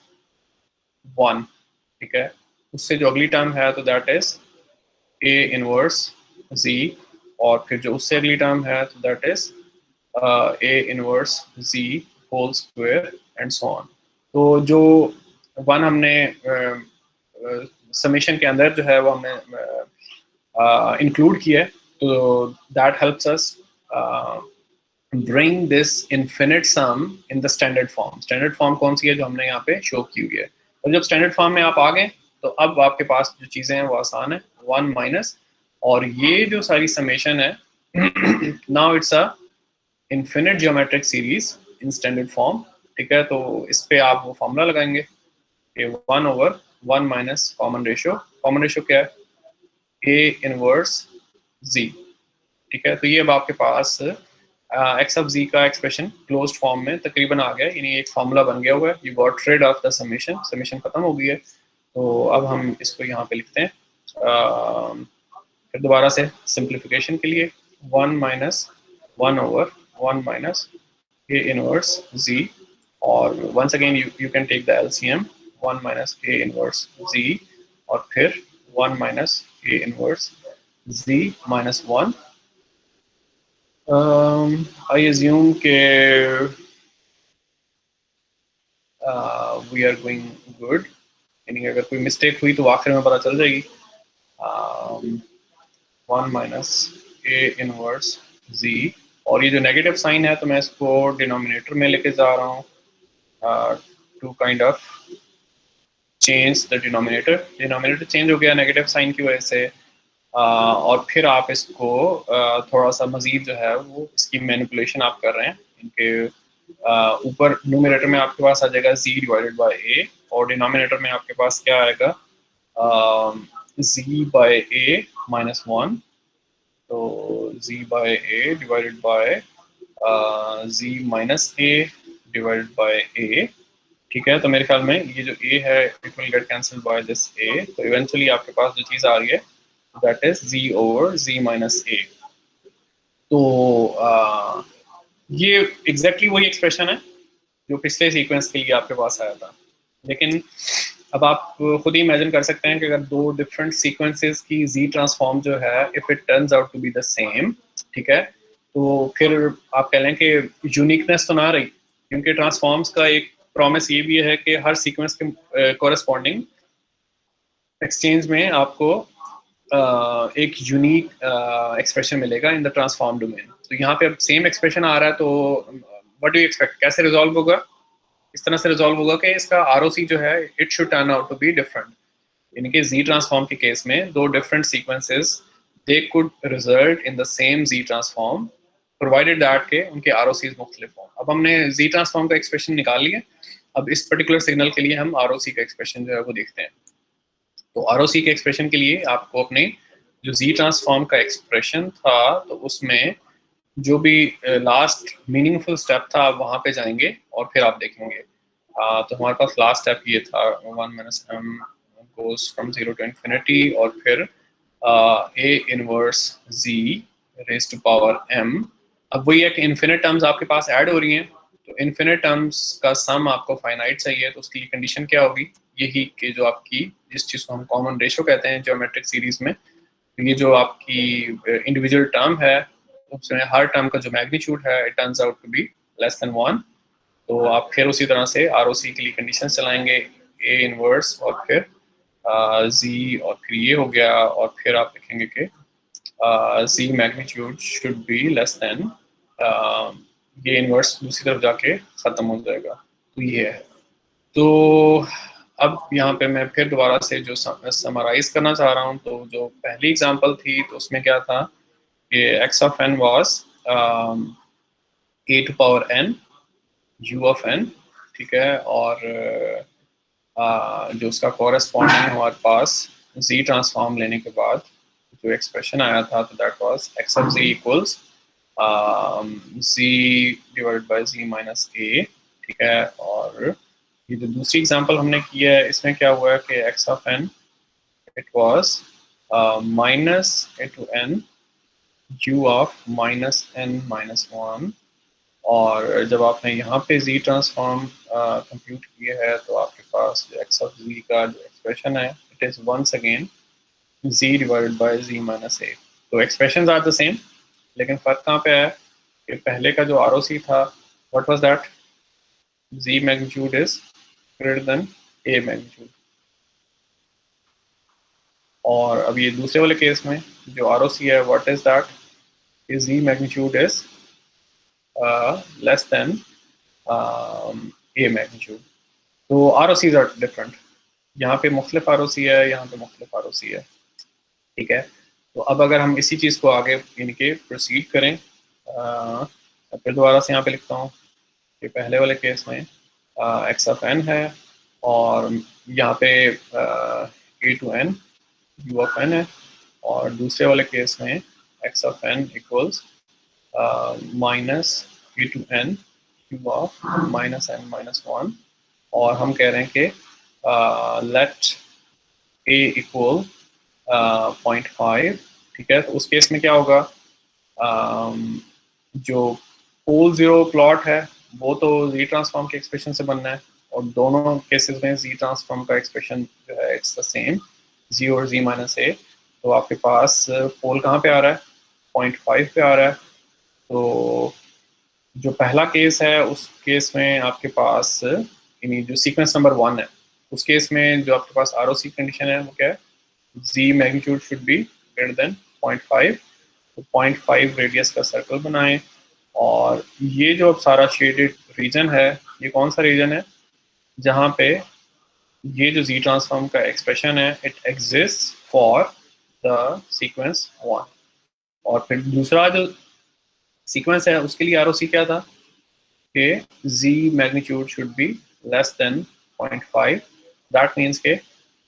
1। ठीक है, उससे जो अगली टर्म है तो that is a inverse z, और फिर जो उससे अगली टर्म है तो that is a inverse z whole square and so on. तो जो 1 हमने समेशन के अंदर जो है वो हमने इंक्लूड किया है, तो that helps us bring this infinite sum in the standard form। Standard form कौन सी है जो हमने यहाँ पे शो की हुई है। और जब स्टैंडर्ड फॉर्म में आप आ गए, तो अब आपके पास जो चीज़ें हैं वो आसान है, 1 माइनस, और ये जो सारी समेशन है now it's a infinite geometric series in standard form. ठीक है, तो इस पे आप वो फॉर्मूला लगाएंगे कि 1/1 minus common ratio. Common ratio क्या है, a इनवर्स z। ठीक है, तो ये अब आपके पास एक्स ऑफ z का एक्सप्रेशन क्लोज्ड फॉर्म में तकरीबन आ गया, यानी एक फार्मूला बन गया हुआ है। You got rid of the summation, summation खत्म हो गई है। तो अब हम इसको यहाँ पे लिखते हैं, फिर दोबारा से सिंप्लीफिकेशन के लिए 1 minus 1/1 minus a inverse z, और once again you can take the LCM 1 minus a inverse z, और फिर 1 minus a inverse z minus 1। I assume के we are going good, यानी अगर कोई मिस्टेक हुई तो आखिर में पता चल जाएगी। 1 माइनस a इनवर्स z, और ये जो नेगेटिव साइन है तो मैं इसको डिनोमिनेटर में लेके जा रहा हूँ to kind of change the denominator change हो गया नेगेटिव साइन की वजह से। और फिर आप इसको थोड़ा सा मजीद जो है वो इसकी मैनिपुलेशन आप कर रहे हैं। इनके ऊपर न्यूमरेटर में आपके पास आ जाएगा z डिवाइडेड बाय a, और डिनोमिनेटर में आपके पास क्या आएगा, z बाय a माइनस 1। तो z by a divided by z minus a divided by a। ठीक है, तो मेरे ख्याल में ये जो a है it will get cancelled by this a, तो इवेंचुअली आपके पास जो चीज़ आ रही है that is z over z minus a। तो ये एग्जैक्टली वही एक्सप्रेशन है जो पिछले सीक्वेंस के लिए आपके पास आया था, लेकिन अब आप खुद ही इमेजिन कर सकते हैं कि अगर दो डिफरेंट सीक्वेंसेस की z ट्रांसफॉर्म जो है if it turns out to be the same, ठीक है, तो फिर आप कह लें कि यूनिकनेस तो ना रही, क्योंकि ट्रांसफॉर्म्स का एक प्रॉमिस ये भी है कि हर सीक्वेंस के कॉरेस्पॉन्डिंग एक्सचेंज में आपको एक यूनिक एक्सप्रेशन मिलेगा इन द ट्रांसफॉर्म डोमेन। तो यहाँ पे अब सेम एक्सप्रेशन आ रहा है, तो व्हाट डू यू एक्सपेक्ट, कैसे रिजॉल्व होगा? इस तरह से रिजॉल्व होगा कि इसका ROC जो है it should turn out to be different, यानी कि Z ट्रांसफॉर्म के केस में दो different sequences they could result in the same Z transform provided that के उनके ROCs मुख्तलिफ हों। अब हमने Z ट्रांसफॉर्म का एक्सप्रेशन निकाल लिया, अब इस पर्टिकुलर सिग्नल के लिए हम ROC का एक्सप्रेशन जो है वो देखते हैं। तो ROC के एक्सप्रेशन के लिए आपको अपने जो Z ट्रांसफॉर्म का एक्सप्रेशन था तो उसमें जो भी लास्ट मीनिंगफुल स्टेप था आप वहाँ पे जाएंगे और फिर आप देखेंगे। तो हमारे पास लास्ट स्टेप ये था 1 - m goes from 0 to infinity और फिर A inverse Z raised to power m। अब वही है कि इन्फिनिट टर्म्स आपके पास ऐड हो रही हैं, तो इन्फिनिट टर्म्स का सम आपको फाइनाइट चाहिए, तो उसके लिए कंडीशन क्या होगी, यही कि जो आपकी जिस चीज़ को हम कॉमन रेशो कहते हैं ज्योमेट्रिक सीरीज में, तो ये जो आपकी इंडिविजुअल टर्म है उसमें हर टर्म का जो मैग्नीट्यूड है it turns out to be less than 1। तो आप फिर उसी तरह से ROC के लिए कंडीशन चलाएंगे A इनवर्स और फिर Z और फिर ये हो गया, और फिर आप लिखेंगे कि Z magnitude should B less then ये इनवर्स दूसरी तरफ जाके ख़त्म हो जाएगा। तो ये है। तो अब यहाँ पे मैं फिर दोबारा से जो समराइज करना चाह रहा हूँ, तो जो पहली एग्जांपल थी तो उसमें क्या था कि x of n was a to power n u of n, ठीक है, और जो उसका कॉरेस्पॉन्डिंग हमारे पास Z ट्रांसफॉर्म लेने के बाद जो एक्सप्रेशन आया था तो that was x of z equals Z divided by Z minus a, ठीक है। और ये जो दूसरी एग्जांपल हमने की है इसमें क्या हुआ है कि x of n it was minus a to n u of minus n minus 1, और जब आपने यहाँ पे Z ट्रांसफॉर्म कंप्यूट किया है तो आपके पास जो x of z का जो एक्सप्रेशन है it is once again Z divided by Z minus a। तो एक्सप्रेशंस आर द सेम, लेकिन फ़र्क कहाँ पे है कि पहले का जो ROC था what was that, Z magnitude is greater than A magnitude, और अब ये दूसरे वाले केस में जो ROC है what is that, Z magnitude is less then A magnitude. तो ROCs आर डिफरेंट, यहाँ पे मुख्तलिफ ROC है, यहाँ पे मुख्तलिफ ROC है, ठीक है। तो अब अगर हम इसी चीज़ को आगे इनके प्रोसीड करें, फिर दोबारा से यहाँ पे लिखता हूँ कि पहले वाले केस में x of n है और यहाँ पे a to n u of n है, और दूसरे वाले केस में x of n equals minus a to n u of minus n minus 1, और हम कह रहे हैं कि लेट a इक्वल 0.5, ठीक है। तो उस केस में क्या होगा, जो पोल जीरो प्लॉट है वो तो Z ट्रांसफॉर्म के एक्सप्रेशन से बनना है, और दोनों केसेस में Z ट्रांसफॉर्म का एक्सप्रेशन जो है इट्स द सेम, Z और Z माइनस a। तो आपके पास पोल कहाँ पे आ रहा है, 0.5 पे आ रहा है। तो जो पहला केस है उस केस में आपके पास यानी जो सीक्वेंस नंबर 1 है उस केस में जो आपके पास ROC कंडीशन है वो क्या है, Z magnitude should be greater than 0.5। तो 0.5 रेडियस का सर्कल बनाएं, और ये जो अब सारा शेडेड रीजन है ये कौन सा रीजन है, जहाँ पे ये जो Z ट्रांसफॉर्म का एक्सप्रेशन है it exist for the sequence 1। और फिर दूसरा जो सीक्वेंस है उसके लिए ROC क्या था कि Z magnitude should B less then 0.5। That means के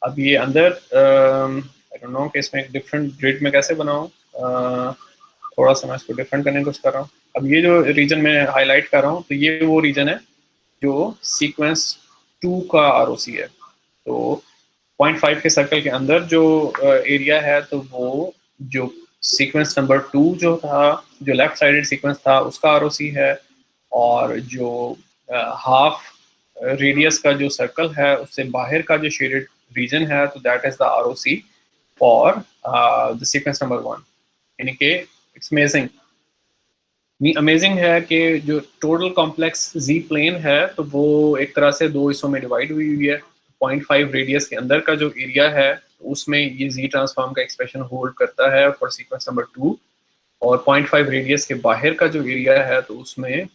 अब ये अंदर आई डोंट नो कि इसमें एक डिफरेंट ग्रिड में कैसे बनाऊं, थोड़ा सा मैं इसको डिफरेंट करने की कोशिश कर रहा हूँ। अब ये जो रीजन मैं हाईलाइट कर रहा हूँ तो ये वो रीजन है जो सीक्वेंस 2 का ROC है। तो 0.5 के सर्कल के अंदर जो एरिया है तो वो जो सीक्वेंस नंबर 2 जो था, जो लेफ्ट साइडेड सीक्वेंस था उसका ROC है, और जो हाफ रेडियस का जो सर्कल है उससे बाहर का जो शेडेड रीजन है तो that is the ROC for the sequence number 1। यानी कि इट्स अमेजिंग है कि जो टोटल कॉम्प्लेक्स Z प्लेन है तो वो एक तरह से दो हिस्सों में डिवाइड हुई हुई है। 0.5 रेडियस के अंदर का जो एरिया है उसमें ये Z ट्रांसफॉर्म का एक्सप्रेशन होल्ड करता है फॉर सीक्वेंस नंबर 2, और 0.5 रेडियस के बाहर का जो एरिया है तो उसमें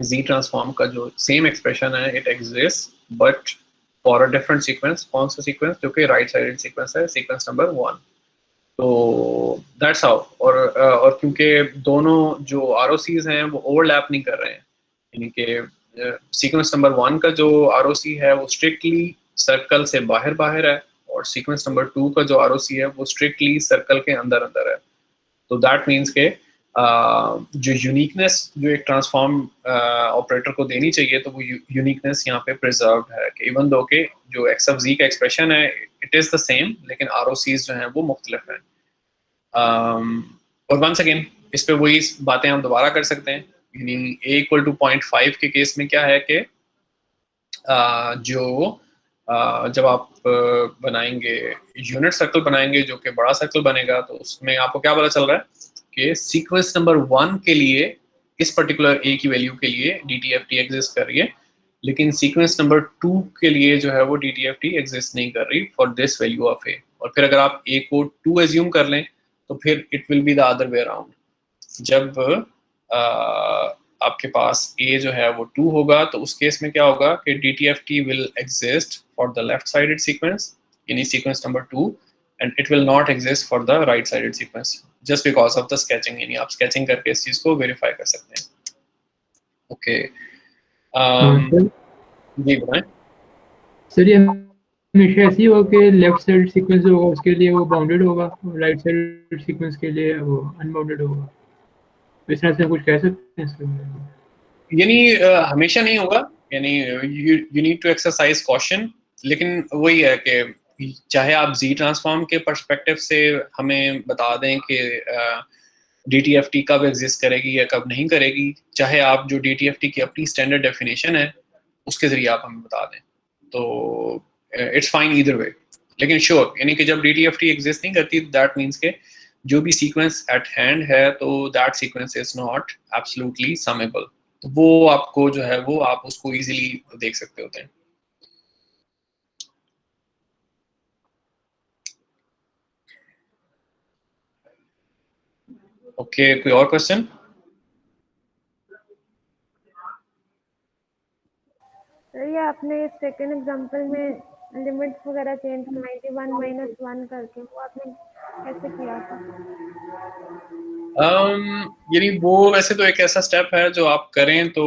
Z ट्रांसफॉर्म का जो सेम एक्सप्रेशन है it exist but for a different sequence. कौन सा सीक्वेंस? जो कि राइट साइडेड सीक्वेंस है, सीक्वेंस नंबर 1. तो दैट्स हाउ. और क्योंकि दोनों जो ROCs हैं वो ओवरलैप नहीं कर रहे हैं, यानी कि सीक्वेंस नंबर 1 का जो ROC है वो स्ट्रिक्टली सर्कल से बाहर बाहर है, और सीक्वेंस नंबर 2 का जो ROC है वो स्ट्रिक्टली सर्कल के अंदर अंदर है. तो दैट मीन्स के जो यूनिकनेस जो एक ट्रांसफॉर्म ऑपरेटर को देनी चाहिए, तो वो यूनिकनेस यहाँ पे प्रिजर्व्ड है कि इवन दो के जो x of z का एक्सप्रेशन है इट इज़ द सेम, लेकिन ROCs जो हैं वो मुख्तलिफ हैं. और वंस अगेन इस पे वही बातें हम दोबारा कर सकते हैं. यानी a इक्वल टू 0.5 के केस में क्या है कि जब आप बनाएंगे यूनिट सर्कल बनाएंगे जो कि बड़ा सर्कल बनेगा, तो उसमें आपको क्या पता चल रहा है कि सीक्वेंस नंबर 1 के लिए इस पर्टिकुलर a की वैल्यू के लिए DTFT एग्जिस्ट कर रही है, लेकिन सीक्वेंस नंबर 2 के लिए जो है वो DTFT एग्जिस्ट नहीं कर रही for this value of a. और फिर अगर आप a को 2 एज्यूम कर लें तो फिर it will be the other way around. जब आपके पास a जो है वो 2 होगा तो उस केस में क्या होगा कि DTFT will exist for the left sided sequence, यानी sequence number 2, and it will not exist for the right sided sequence just because of the sketching. यानी आप स्केचिंग करके इस चीज को वेरीफाई कर सकते हैं. ओके जी बताएं सर. ये हमेशा ऐसे ही होगा कि लेफ्ट साइड सीक्वेंस होगा उसके लिए वो बाउंडेड होगा, राइट साइड सीक्वेंस के लिए वो अनबाउंडेड होगा, इस तरह से कुछ कह सकते हैं सर? यानी हमेशा नहीं होगा, यानी you need to exercise caution. लेकिन वही है कि चाहे आप Z ट्रांसफॉर्म के पर्सपेक्टिव से हमें बता दें कि DTFT कब एग्जिस्ट करेगी या कब नहीं करेगी, चाहे आप जो DTFT की अपनी स्टैंडर्ड डेफिनेशन है उसके जरिए आप हमें बता दें, तो इट्स फाइन ईदर वे. लेकिन श्योर यानी कि जब DTFT एग्जिस्ट नहीं करती दैट मीन्स के जो भी सीक्वेंस एट हैंड है तो that sequence is not absolutely summable. तो वो आपको जो है वो आप उसको इजीली देख सकते होते हैं. ओके कोई और क्वेश्चन? ये आपने सेकंड एग्जांपल में लिमिट्स वगैरह चेंज 91 - 1 करके वो आपने कैसे किया था? यानी वो वैसे तो एक ऐसा स्टेप है जो आप करें तो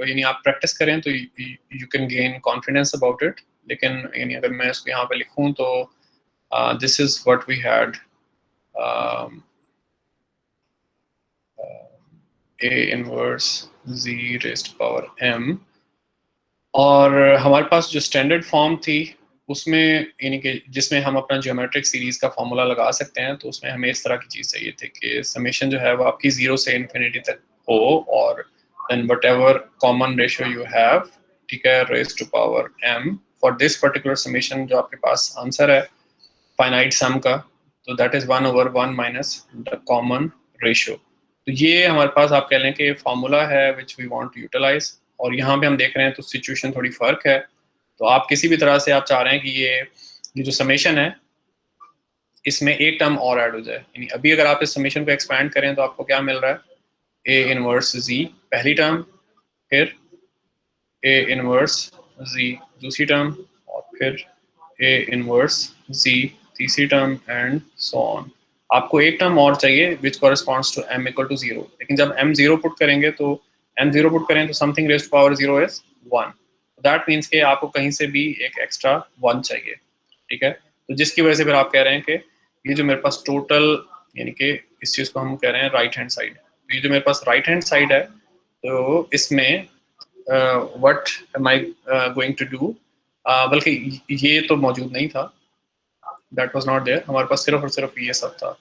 यानी आप प्रैक्टिस करें तो you can gain confidence about it. लेकिन यानी अगर मैं इसको यहाँ पे लिखूं तो this is what we had a inverse z raised to power m, और हमारे पास जो स्टैंडर्ड फॉर्म थी उसमें यानी कि जिसमें हम अपना ज्योमेट्रिक सीरीज का फॉर्मूला लगा सकते हैं, तो उसमें हमें इस तरह की चीज़ चाहिए थी कि समेशन जो है वो आपकी 0 से इन्फिनिटी तक हो, और then whatever common ratio you have, ठीक है, raise to power m for this particular summation जो आपके पास आंसर है फाइनाइट सम का, तो that is 1/1 minus the common ratio. तो ये हमारे पास आप कह लें कि फॉर्मूला है which we want to utilise. और यहाँ पे हम देख रहे हैं तो सिचुएशन थोड़ी फर्क है. तो आप किसी भी तरह से आप चाह रहे हैं कि ये जो समेशन है इसमें एक टर्म और ऐड हो जाए. यानी अभी अगर आप इस समेशन को एक्सपैंड करें तो आपको क्या मिल रहा है? a इनवर्स z पहली टर्म, फिर a इनवर्स z दूसरी टर्म, और फिर a इनवर्स z तीसरी टर्म, एंड सो ऑन. आपको एक टर्म और चाहिए which corresponds to m equal to 0. लेकिन जब m 0 पुट करेंगे तो m0 पुट करें तो something raised to power 0 is 1. That means कि आपको कहीं से भी एक एक्स्ट्रा 1 चाहिए, ठीक है. तो जिसकी वजह से फिर आप कह रहे हैं कि ये जो मेरे पास टोटल यानी कि इस चीज़ को हम कह रहे हैं राइट हैंड साइड. तो ये जो मेरे पास राइट हैंड साइड है तो इसमें what am I going to do, बल्कि ये तो मौजूद नहीं था, दैट वाज नॉट देयर. हमारे पास सिर्फ और सिर्फ ये सब था,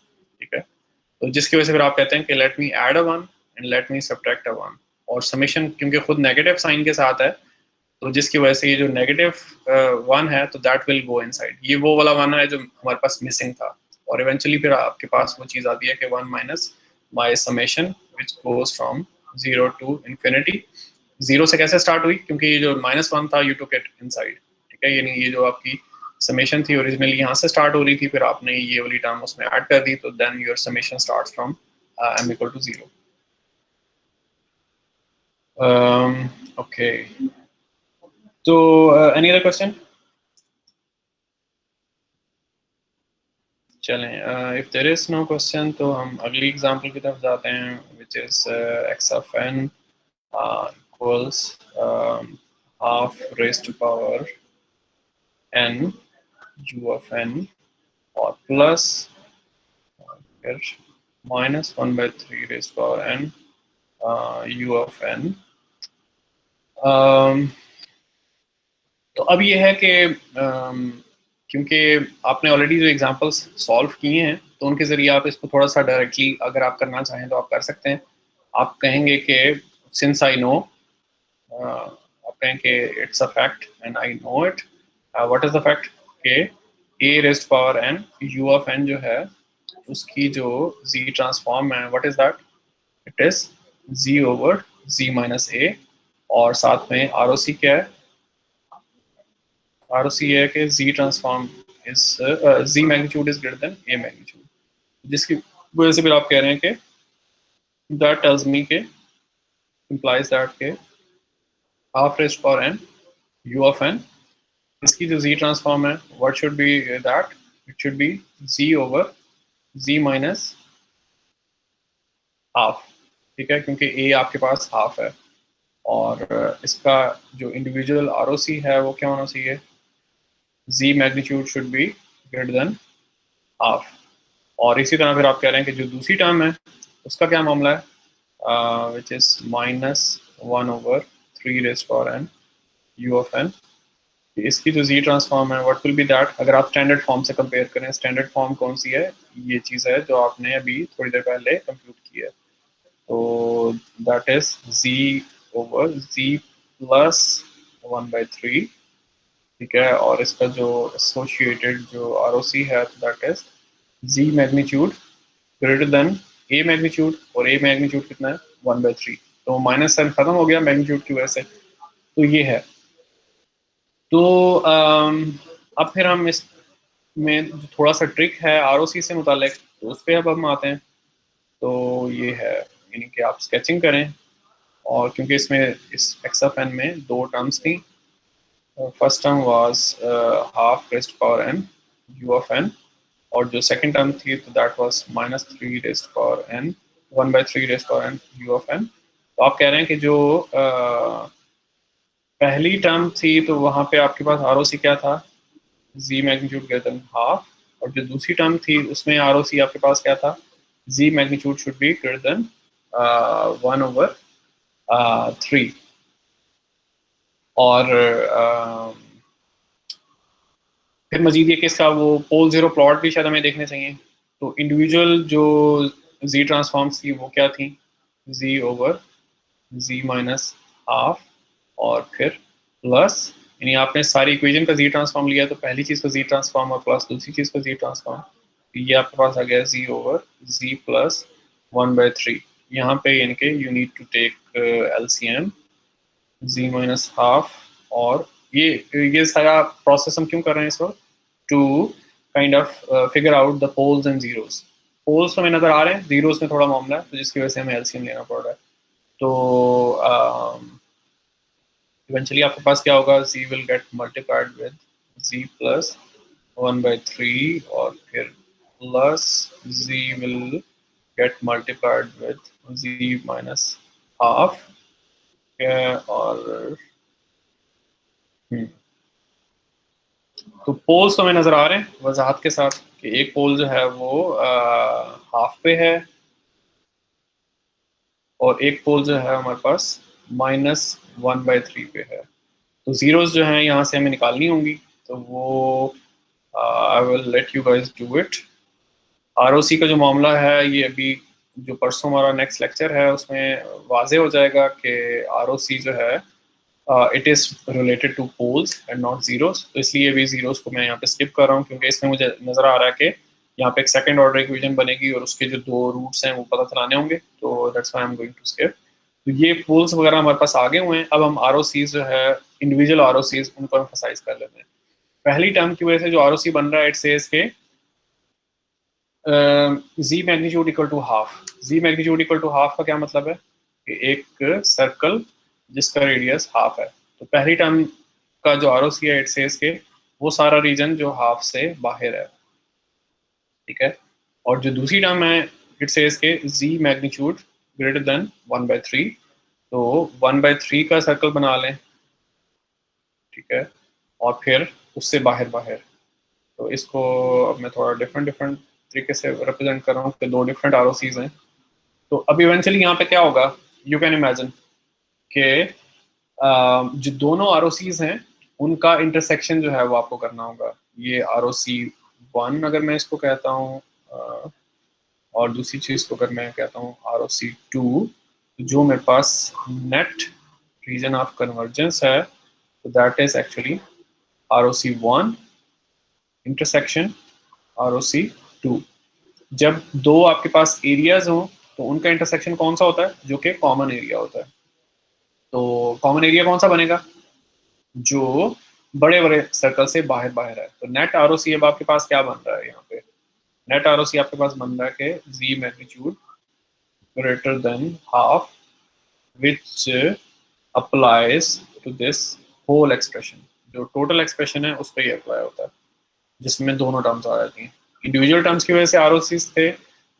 ठीक है. तो जिसकी वजह से फिर आप कहते हैं कि let me add a 1 and let me subtract a 1. और समेशन क्योंकि खुद नेगेटिव साइन के साथ है तो जिसकी वजह से ये जो नेगेटिव 1 है तो दैट विल गो इनसाइड. ये वो वाला 1 है जो हमारे पास मिसिंग था. और इवेंचुअली फिर आपके पास वो चीज़ आती है कि 1 minus my summation which goes from 0 to infinity. 0 से कैसे स्टार्ट हुई? क्योंकि ये जो -1 था यू टुक इट इनसाइड, ठीक है. यानी ये जो आपकी समेशन थी ओरिजिनली यहाँ से स्टार्ट हो रही थी, फिर आपने ये वाली टर्म उसमें ऐड कर दी, तो then your summation starts from m equal to 0. Okay, तो एनी अदर क्वेश्चन? चलें, if there is no question तो हम अगली एग्जांपल की तरफ जाते हैं, which is x of n equals half raise to power n u of n और प्लस फिर minus 1/3 raise to power n u of n। तो अब ये है कि क्योंकि आपने ऑलरेडी जो एग्जांपल्स सॉल्व किए हैं तो उनके ज़रिए आप इसको थोड़ा सा डायरेक्टली अगर आप करना चाहें तो आप कर सकते हैं। आप कहेंगे कि सिंस आई नो, आप कहें कि it's a fact and I know it, what is the fact कि a raised power n u of n जो है उसकी जो z ट्रांसफॉर्म है, what is that? It is z over z minus a, और साथ में ROC क्या है? ROC है कि z transform is z magnitude is greater than a magnitude, जिसकी वजह से फिर आप कह रहे हैं कि that tells me के implies that के half raised power n u of n, इसकी जो z ट्रांसफॉर्म है what should be that? It should be z over z minus half, ठीक है, क्योंकि a आपके पास हाफ है और इसका जो इंडिविजुअल ROC है वो क्या होना चाहिए? z magnitude should be greater than half. और इसी तरह फिर आप कह रहे हैं कि जो दूसरी टर्म है उसका क्या मामला है, which is -1/3 raised power n u of n। इसकी जो z ट्रांसफॉर्म है व्हाट विल बी दैट? अगर आप स्टैंडर्ड फॉर्म से कंपेयर करें, स्टैंडर्ड फॉर्म कौन सी है? ये चीज़ है जो आपने अभी थोड़ी देर पहले कंप्यूट की है, तो that is z over z plus 1/3, ठीक है, और इसका जो एसोसिएटेड जो ROC है that is z magnitude greater than a magnitude, और a मैग्नीट्यूड कितना है? 1/3, तो माइनस साइन खत्म हो गया मैग्नीट्यूड की वजह से, तो ये है। तो अब फिर हम इसमें जो थोड़ा सा ट्रिक है ROC से मुतालिक, तो उस पर अब हम आते हैं। तो ये है, यानी कि आप स्केचिंग करें, और क्योंकि इसमें इस x ऑफ n में दो टर्म्स थी, first term was half raised power n u of n, और जो सेकंड टर्म थी तो that was -3 raised power n 1/3 raised power n u of n। तो आप कह रहे हैं कि जो पहली टर्म थी तो वहाँ पे आपके पास ROC क्या था? z magnitude greater than half, और जो दूसरी टर्म थी उसमें ROC आपके पास क्या था? z magnitude should be greater than 1/3। और फिर मजीद ये कि इसका वो पोल ज़ीरो प्लॉट भी शायद हमें देखने चाहिए। तो इंडिविजुअल जो z ट्रांसफॉर्म्स थी वो क्या थी? z over z minus half, और फिर प्लस, यानी आपने सारी इक्वेशन का z ट्रांसफॉर्म लिया, तो पहली चीज़ का z ट्रांसफॉर्म और प्लस दूसरी चीज़ का z ट्रांसफॉर्म, तो ये आपके पास आ गया z ओवर z प्लस 1/3। यहाँ पे यानी कि you need to take LCM z minus half, और ये सारा प्रोसेस हम क्यों कर रहे हैं इस वक्त? To kind of figure out the poles and zeros. Poles हमें नज़र आ रहे हैं, जीरोस में थोड़ा मामला है, तो जिसकी वजह से हमें LCM लेना पड़ रहा है। तो इवेंचुअली आपके पास क्या होगा? z will get multiplied with z plus 1/3, और फिर plus z will get multiplied with z minus half, और तो पोल्स तो हमें नज़र आ रहे हैं वजाहत के साथ कि एक पोल जो है वो हाफ पे है, और एक पोल जो है हमारे पास -1/3 पे है। तो जीरोस जो हैं यहाँ से हमें निकालनी होंगी, तो वो I will let you guys do it. ROC का जो मामला है ये अभी जो परसों हमारा नेक्स्ट लेक्चर है उसमें वाजे हो जाएगा कि ROC जो है it is related to poles and not zeros, तो इसलिए भी जीरोस को मैं यहाँ पे स्किप कर रहा हूँ, क्योंकि इसमें मुझे नज़र आ रहा है कि यहाँ पे एक सेकंड ऑर्डर इक्वेशन बनेगी और उसके जो दो रूट्स हैं वो पता चलाने होंगे, तो that's why I am going to skip. तो ये पोल्स वगैरह हमारे पास आगे हुए हैं। अब हम ROCs जो है इंडिविजुअल ROCs उनको एम्फसाइज कर लेते हैं। पहली टर्म की वजह से जो ROC बन रहा है इट सेज के z magnitude equal to half. z magnitude equal to half का क्या मतलब है कि एक सर्कल जिसका रेडियस हाफ है। तो पहली टर्म का जो आरओसी है इट सेज के वो सारा रीजन जो हाफ से बाहर है, ठीक है। और जो दूसरी टर्म है इट सेज के z मैग्नीट्यूड ग्रेटर देन 1/3, तो 1/3 का सर्कल बना लें, ठीक है, और फिर उससे बाहर बाहर। तो इसको अब मैं थोड़ा डिफरेंट तरीके से रिप्रेजेंट कर रहा हूँ कि दो डिफरेंट आरओसीज हैं। तो अब इवेंचुअली यहाँ पे क्या होगा, यू कैन इमेजिन कि जो दोनों आरओसीज हैं उनका इंटरसेक्शन जो है वो आपको करना होगा। ये आरओसी 1 अगर मैं इसको कहता हूँ और दूसरी चीज़ को अगर मैं कहता हूँ आरओसी 2, जो मेरे पास नेट रीजन ऑफ कन्वर्जेंस है तो that is actually ROC 1 intersection ROC 2। जब दो आपके पास एरियाज हों तो उनका इंटरसेक्शन कौन सा होता है, जो कि कॉमन एरिया होता है। तो कॉमन एरिया कौन सा बनेगा, जो बड़े बड़े सर्कल से बाहर बाहर है। तो नेट आरओसी अब आपके पास क्या बन रहा है, यहाँ पे नेट आरओसी आपके पास बन रहा है कि z magnitude greater than half which applies to this whole expression. जो टोटल एक्सप्रेशन है उस पर ही अप्लाई होता है, जिसमें दोनों टर्म्स आ जाती हैं। इंडिविजुअल टर्म्स की वजह से आरओसीज थे,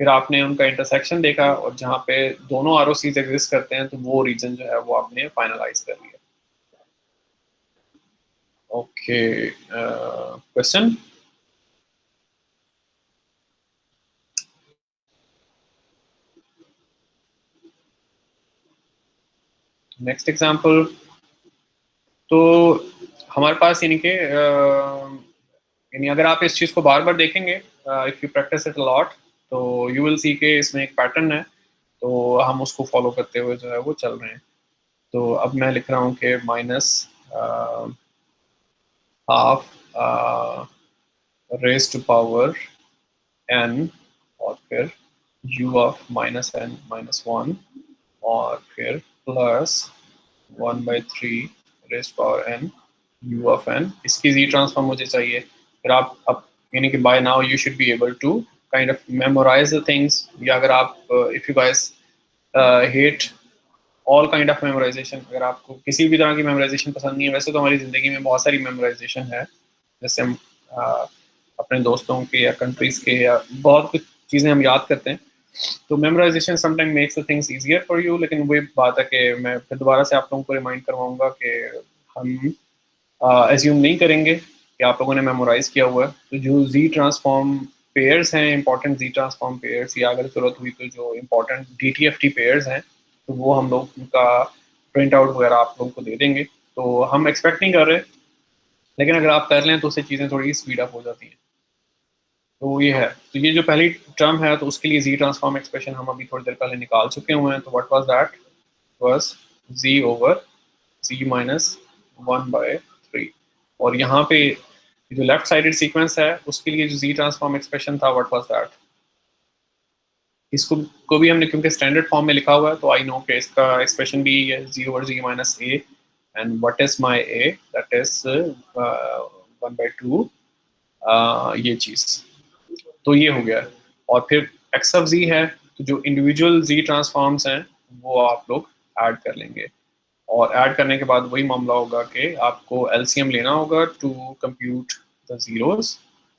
फिर आपने उनका इंटरसेक्शन देखा और जहाँ पे दोनों आरओसीज एग्जिस्ट करते हैं तो वो रीजन जो है वो आपने फाइनलाइज कर लिया। Okay, question. Next example. तो हमारे पास यानी कि यानी अगर आप इस चीज़ को बार बार देखेंगे, if you practice it lot, तो यू विल सी के इसमें एक पैटर्न है, तो हम उसको फॉलो करते हुए जो है वो चल रहे हैं। तो अब मैं लिख रहा हूँ कि minus half raise to power n और फिर u of minus n minus 1 और फिर plus 1/3 raise power n u of n। इसकी z ट्रांसफॉर्म मुझे चाहिए। फिर आप अब यानी कि by now you should be able to kind of memorise the things, या अगर आप if you guys hate all kind of memorisation, अगर आपको किसी भी तरह की मेमोराइजेशन पसंद नहीं है, वैसे तो हमारी ज़िंदगी में बहुत सारी मेमोराइजेशन है, जैसे हम अपने दोस्तों के या कंट्रीज़ के या बहुत कुछ चीज़ें हम याद करते हैं। तो memorisation sometime makes the things easier for you, लेकिन वही बात है कि मैं फिर दोबारा से आप लोगों को रिमाइंड करवाऊंगा कि हम एज्यूम नहीं करेंगे कि आप लोगों ने मेमोराइज किया हुआ है। तो जो जी ट्रांसफॉर्म पेयर्स हैं, इंपॉर्टेंट जी ट्रांसफॉर्म पेयर्स, या अगर जरूरत हुई तो जो इंपॉर्टेंट DTFT पेयर्स हैं, तो वो हम लोग उनका प्रिंट आउट वगैरह आप लोगों को दे देंगे। तो हम एक्सपेक्ट नहीं कर रहे, लेकिन अगर आप कर लें तो उससे चीज़ें थोड़ी स्पीड अप हो जाती हैं। तो ये है, तो ये जो पहली टर्म है तो उसके लिए जी ट्रांसफॉर्म एक्सप्रेशन हम अभी थोड़ी देर पहले निकाल चुके हुए हैं। तो what was that, was z over z minus 1/3। और यहाँ पे जो लेफ्ट साइडेड सीक्वेंस है उसके लिए जो जी ट्रांसफॉर्म एक्सप्रेशन था व्हाट वाज दैट, इसको को भी हमने क्योंकि स्टैंडर्ड फॉर्म में लिखा हुआ है तो आई नो कि इसका एक्सप्रेशन भी है z over z minus a, and what is my a, that is 1/2 ये चीज़। तो ये हो गया। और फिर एक्स ऑफ जी है, तो जो इंडिविजुअल जी ट्रांसफॉर्म्स हैं वो आप लोग ऐड कर लेंगे, और ऐड करने के बाद वही मामला होगा कि आपको एलसीएम लेना होगा टू कंप्यूट द जीरोस,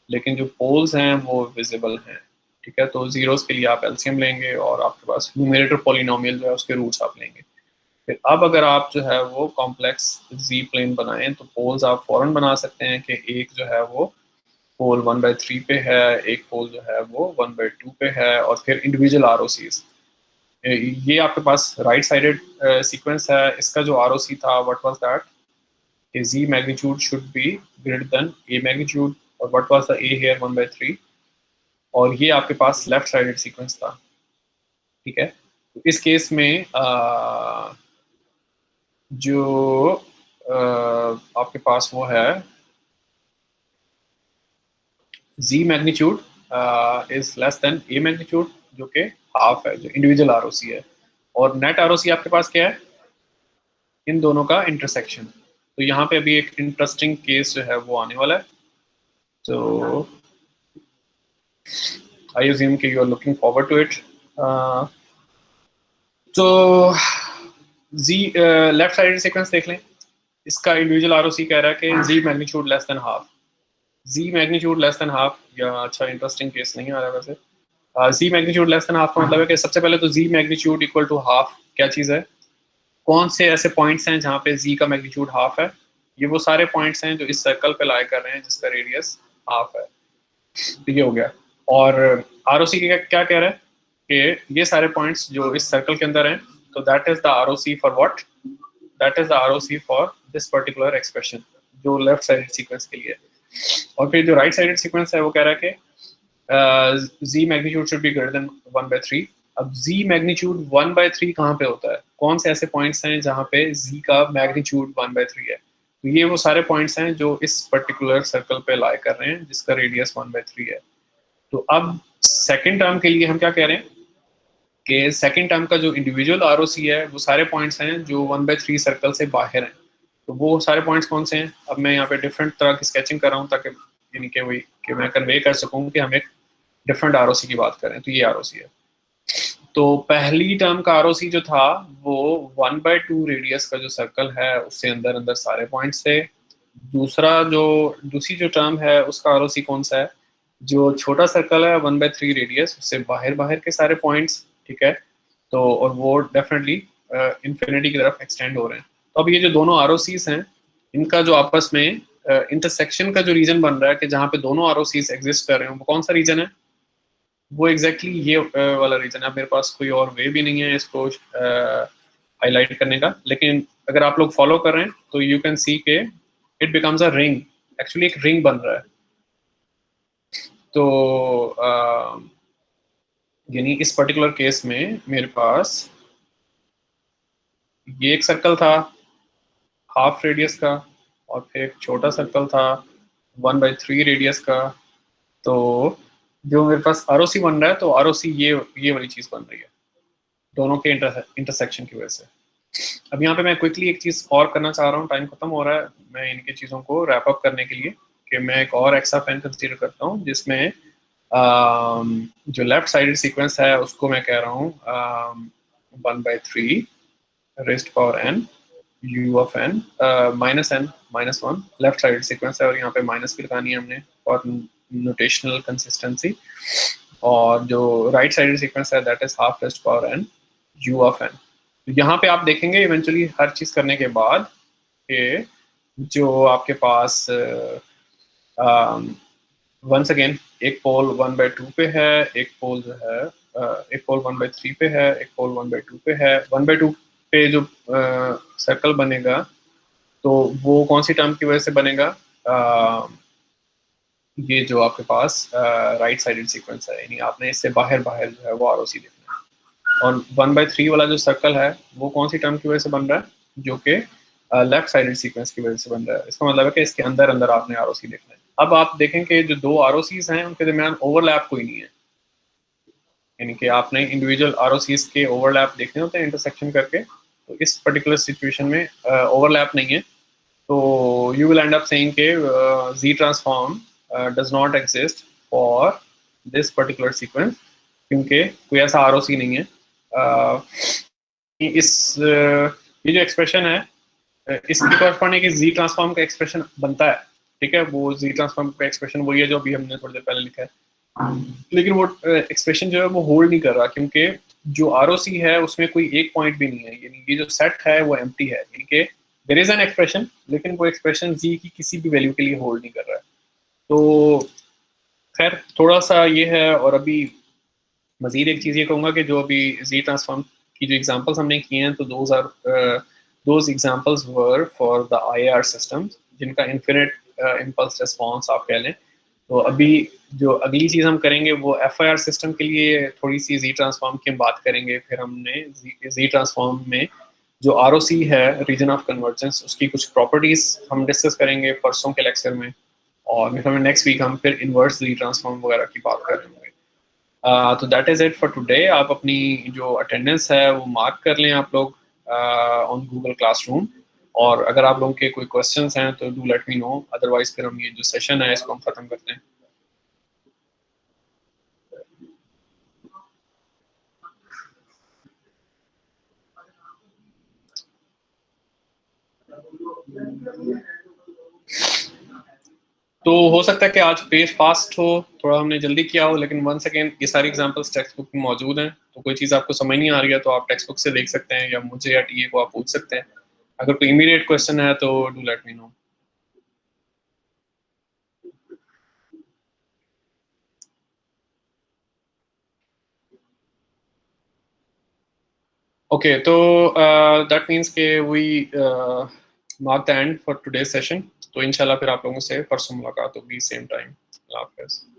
लेकिन जो पोल्स हैं वो विजिबल हैं, ठीक है। तो जीरोस के लिए आप एलसीएम लेंगे और आपके पास न्यूमरेटर पॉलिनोमियल जो है उसके रूट्स आप लेंगे। फिर अब अगर आप जो है वो कॉम्प्लेक्स जी प्लेन बनाएं तो पोल्स आप फौरन बना सकते हैं कि एक जो है वो पोल 1/3 पे है, एक पोल जो है वो 1/2 पे है, और फिर इंडिविजुअल आरओसीज। ये आपके पास राइट साइडेड सीक्वेंस है। इसका जो आरओसी था व्हाट वाज दैट, कि z magnitude should be greater than a magnitude, और what was the a here 1/3, और ये आपके पास लेफ्ट साइडेड सीक्वेंस था, ठीक है। तो इस केस में जो आपके पास वो है z magnitude is less then a magnitude, जो कि हाफ है, जो इंडिविजुअल आरओसी है। और नेट आरओसी आपके पास क्या है, इन दोनों का इंटरसेक्शन। तो यहाँ पे अभी एक इंटरेस्टिंग केस जो है वो आने वाला है। तो आई अज्यूम कि you are looking forward to it. तो जी लेफ्ट साइडेड सीक्वेंस देख लें, इसका इंडिविजुअल आरओसी कह रहा है कि z magnitude less than half, जी मैग्नीट्यूड लेस देन हाफ, या अच्छा इंटरेस्टिंग केस नहीं आ रहा वैसे। जी मैग्नीट्यूड लेस देन हाफ का मतलब है कि सबसे पहले तो जी मैग्नीट्यूड इक्वल टू हाफ क्या चीज़ है, कौन से ऐसे पॉइंट्स हैं जहाँ पे जी का मैग्नीट्यूड हाफ है, ये वो सारे पॉइंट्स हैं जो इस सर्कल पे लाई कर रहे हैं जिसका रेडियस हाफ है। तो ये हो गया। और आरओसी क्या कह रहा है कि ये सारे पॉइंट्स जो इस सर्कल के अंदर हैं, तो that is the ROC for what, that is the ROC for this particular expression जो लेफ्ट साइडेड सीक्वेंस के लिए। और फिर जो राइट साइडेड सीक्वेंस है वो कह रहा है कि z magnitude should be greater than 1/3। अब जी मैग्नीट्यूड 1/3 कहाँ पे होता है, कौन से ऐसे पॉइंट्स हैं जहाँ पे जी का मैग्नीट्यूड 1/3 है, तो ये वो सारे पॉइंट्स हैं जो इस पर्टिकुलर सर्कल पे लाई कर रहे हैं जिसका रेडियस 1/3 है। तो अब सेकेंड टर्म के लिए हम क्या कह रहे हैं कि सेकेंड टर्म का जो इंडिविजुअल आरओसी है वो सारे पॉइंट्स हैं जो 1/3 सर्कल से बाहर हैं। तो वो सारे पॉइंट्स कौन से हैं, अब मैं यहाँ पे डिफरेंट तरह की स्केचिंग कर रहा हूँ ताकि यानी कि वही कि मैं कन्वे कर सकूँ कि हम एक डिफरेंट आरओसी की बात करें। तो ये आरओसी है। तो पहली टर्म का आरओसी जो था वो 1/2 रेडियस का जो सर्कल है उससे अंदर अंदर सारे पॉइंट्स थे। दूसरी जो टर्म है उसका आरओसी कौन सा है, जो छोटा सर्कल है 1/3 रेडियस उससे बाहर बाहर के सारे पॉइंट्स, ठीक है। तो और वो डेफिनेटली इंफिनिटी की तरफ एक्सटेंड हो रहे हैं। तो अब ये जो दोनों आरओसीज हैं इनका जो आपस में इंटरसेक्शन का जो रीजन बन रहा है कि जहाँ पे दोनों आरओसीज एग्जिस्ट कर रहे हैं वो कौन सा रीजन है, वो एग्जैक्टली ये वाला रीजन है। अब मेरे पास कोई और वे भी नहीं है इसको हाईलाइट करने का, लेकिन अगर आप लोग फॉलो कर रहे हैं तो यू कैन सी के it becomes a ring, actually एक रिंग बन रहा है। तो यानी इस पर्टिकुलर केस में मेरे पास ये एक सर्कल था हाफ रेडियस का, और फिर एक छोटा सर्कल था 1/3 रेडियस का। तो जो मेरे पास आरओसी बन रहा है तो आरओसी ये वाली चीज़ बन रही है दोनों के इंटरसेक्शन की वजह से। अब यहाँ पे मैं क्विकली एक चीज़ और करना चाह रहा हूँ, टाइम खत्म हो रहा है, मैं इनकी चीज़ों को रैप अप करने के लिए कि मैं एक और एक्सा फैन कंसीडर करता हूँ जिसमें जो लेफ्ट साइडेड सीक्वेंस है उसको मैं कह रहा हूँ 1/3 rest power n u of n -n-1 left sided sequence है और यहाँ पे माइनस भी लगानी है हमने और नोटेशनल कंसिस्टेंसी। और जो राइट साइडेड सीक्वेंस है that is half rest power n u of n। तो यहाँ पे आप देखेंगे इवेंचुअली हर चीज़ करने के बाद कि जो आपके पास वंस अगेन एक पोल 1/2 पे है, एक पोल जो है एक पोल 1/3 पे है, एक पोल 1/2 पे है। 1/2 पे जो सर्कल बनेगा तो वो कौन सी टर्म की वजह से बनेगा, ये जो आपके पास राइट साइडेड सीक्वेंस है, यानी आपने इससे बाहर बाहर जो है वो आरओसी देखना है। और 1/3 वाला जो सर्कल है वो कौन सी टर्म की वजह से बन रहा है, जो कि लेफ्ट साइडेड सीक्वेंस की वजह से बन रहा है। इसका मतलब है कि इसके अंदर अंदर आपने आरओसी देखना है। अब आप देखें कि जो दो आरओसीज हैं उनके दरमियान ओवरलैप कोई नहीं है, यानी कि आपने इंडिविजुअल आरओसीज के ओवरलैप देखने होते हैं इंटरसेक्शन करके। तो इस पर्टिकुलर सिचुएशन में ओवरलैप नहीं है, तो you will end up saying के z transform does not exist for this particular sequence, क्योंकि कोई ऐसा आरओसी नहीं है। ये जो एक्सप्रेशन है इसकी कॉरस्पॉन्डिंग एक जी ट्रांसफॉर्म का एक्सप्रेशन बनता है, ठीक है। वो जी ट्रांसफॉर्म का एक्सप्रेशन वही है जो अभी हमने थोड़ी देर पहले लिखा है, लेकिन वो एक्सप्रेशन जो है वो होल्ड नहीं कर रहा, क्योंकि जो आरओसी है उसमें कोई एक पॉइंट भी नहीं है, यानी ये जो सेट है वो एम्प्टी है, यानी कि देयर इज एन एक्सप्रेशन लेकिन वो एक्सप्रेशन जी की किसी भी वैल्यू के लिए होल्ड नहीं कर रहा है। तो खैर थोड़ा सा ये है। और अभी मजीद एक चीज़ ये कहूँगा कि जो अभी जी ट्रांसफॉर्म की जो एग्जांपल्स हमने किए हैं तो those examples were for the IR system जिनका इन्फिनिट इम्पल्स रिस्पॉन्स आप कह लें। तो अभी जो अगली चीज़ हम करेंगे वो एफआईआर सिस्टम के लिए थोड़ी सी जी ट्रांसफॉर्म की हम बात करेंगे। फिर हमने जी ट्रांसफॉर्म में जो आरओसी है रीजन ऑफ कन्वर्जेंस उसकी कुछ प्रॉपर्टीज हम डिस्कस करेंगे परसों के लेक्चर में, और हमें नेक्स्ट वीक हम फिर इन्वर्स जी ट्रांसफॉर्म वगैरह की बात करेंगे। तो that is it for today. आप अपनी जो अटेंडेंस है वो मार्क कर लें आप लोग ऑन गूगल क्लासरूम, और अगर आप लोगों के कोई क्वेश्चंस हैं तो do let me no, otherwise फिर हम ये जो सेशन है इसको हम ख़त्म करते हैं। तो हो सकता है कि आज पेज फास्ट हो, थोड़ा हमने जल्दी किया हो, लेकिन वंस अगेन ये सारी एग्जांपल्स टेक्स्ट बुक में मौजूद हैं। तो कोई चीज़ आपको समझ नहीं आ रही है तो आप टेक्स्ट बुक से देख सकते हैं, या मुझे या टीए को आप पूछ सकते हैं। अगर कोई इमीडिएट क्वेश्चन है तो do let me know. Okay, तो दैट मीन्स के we mark the end for today session. तो इंशाल्लाह फिर आप लोगों से परसों मुलाकात होगी सेम टाइम। अल्लाह हाफ़िज़।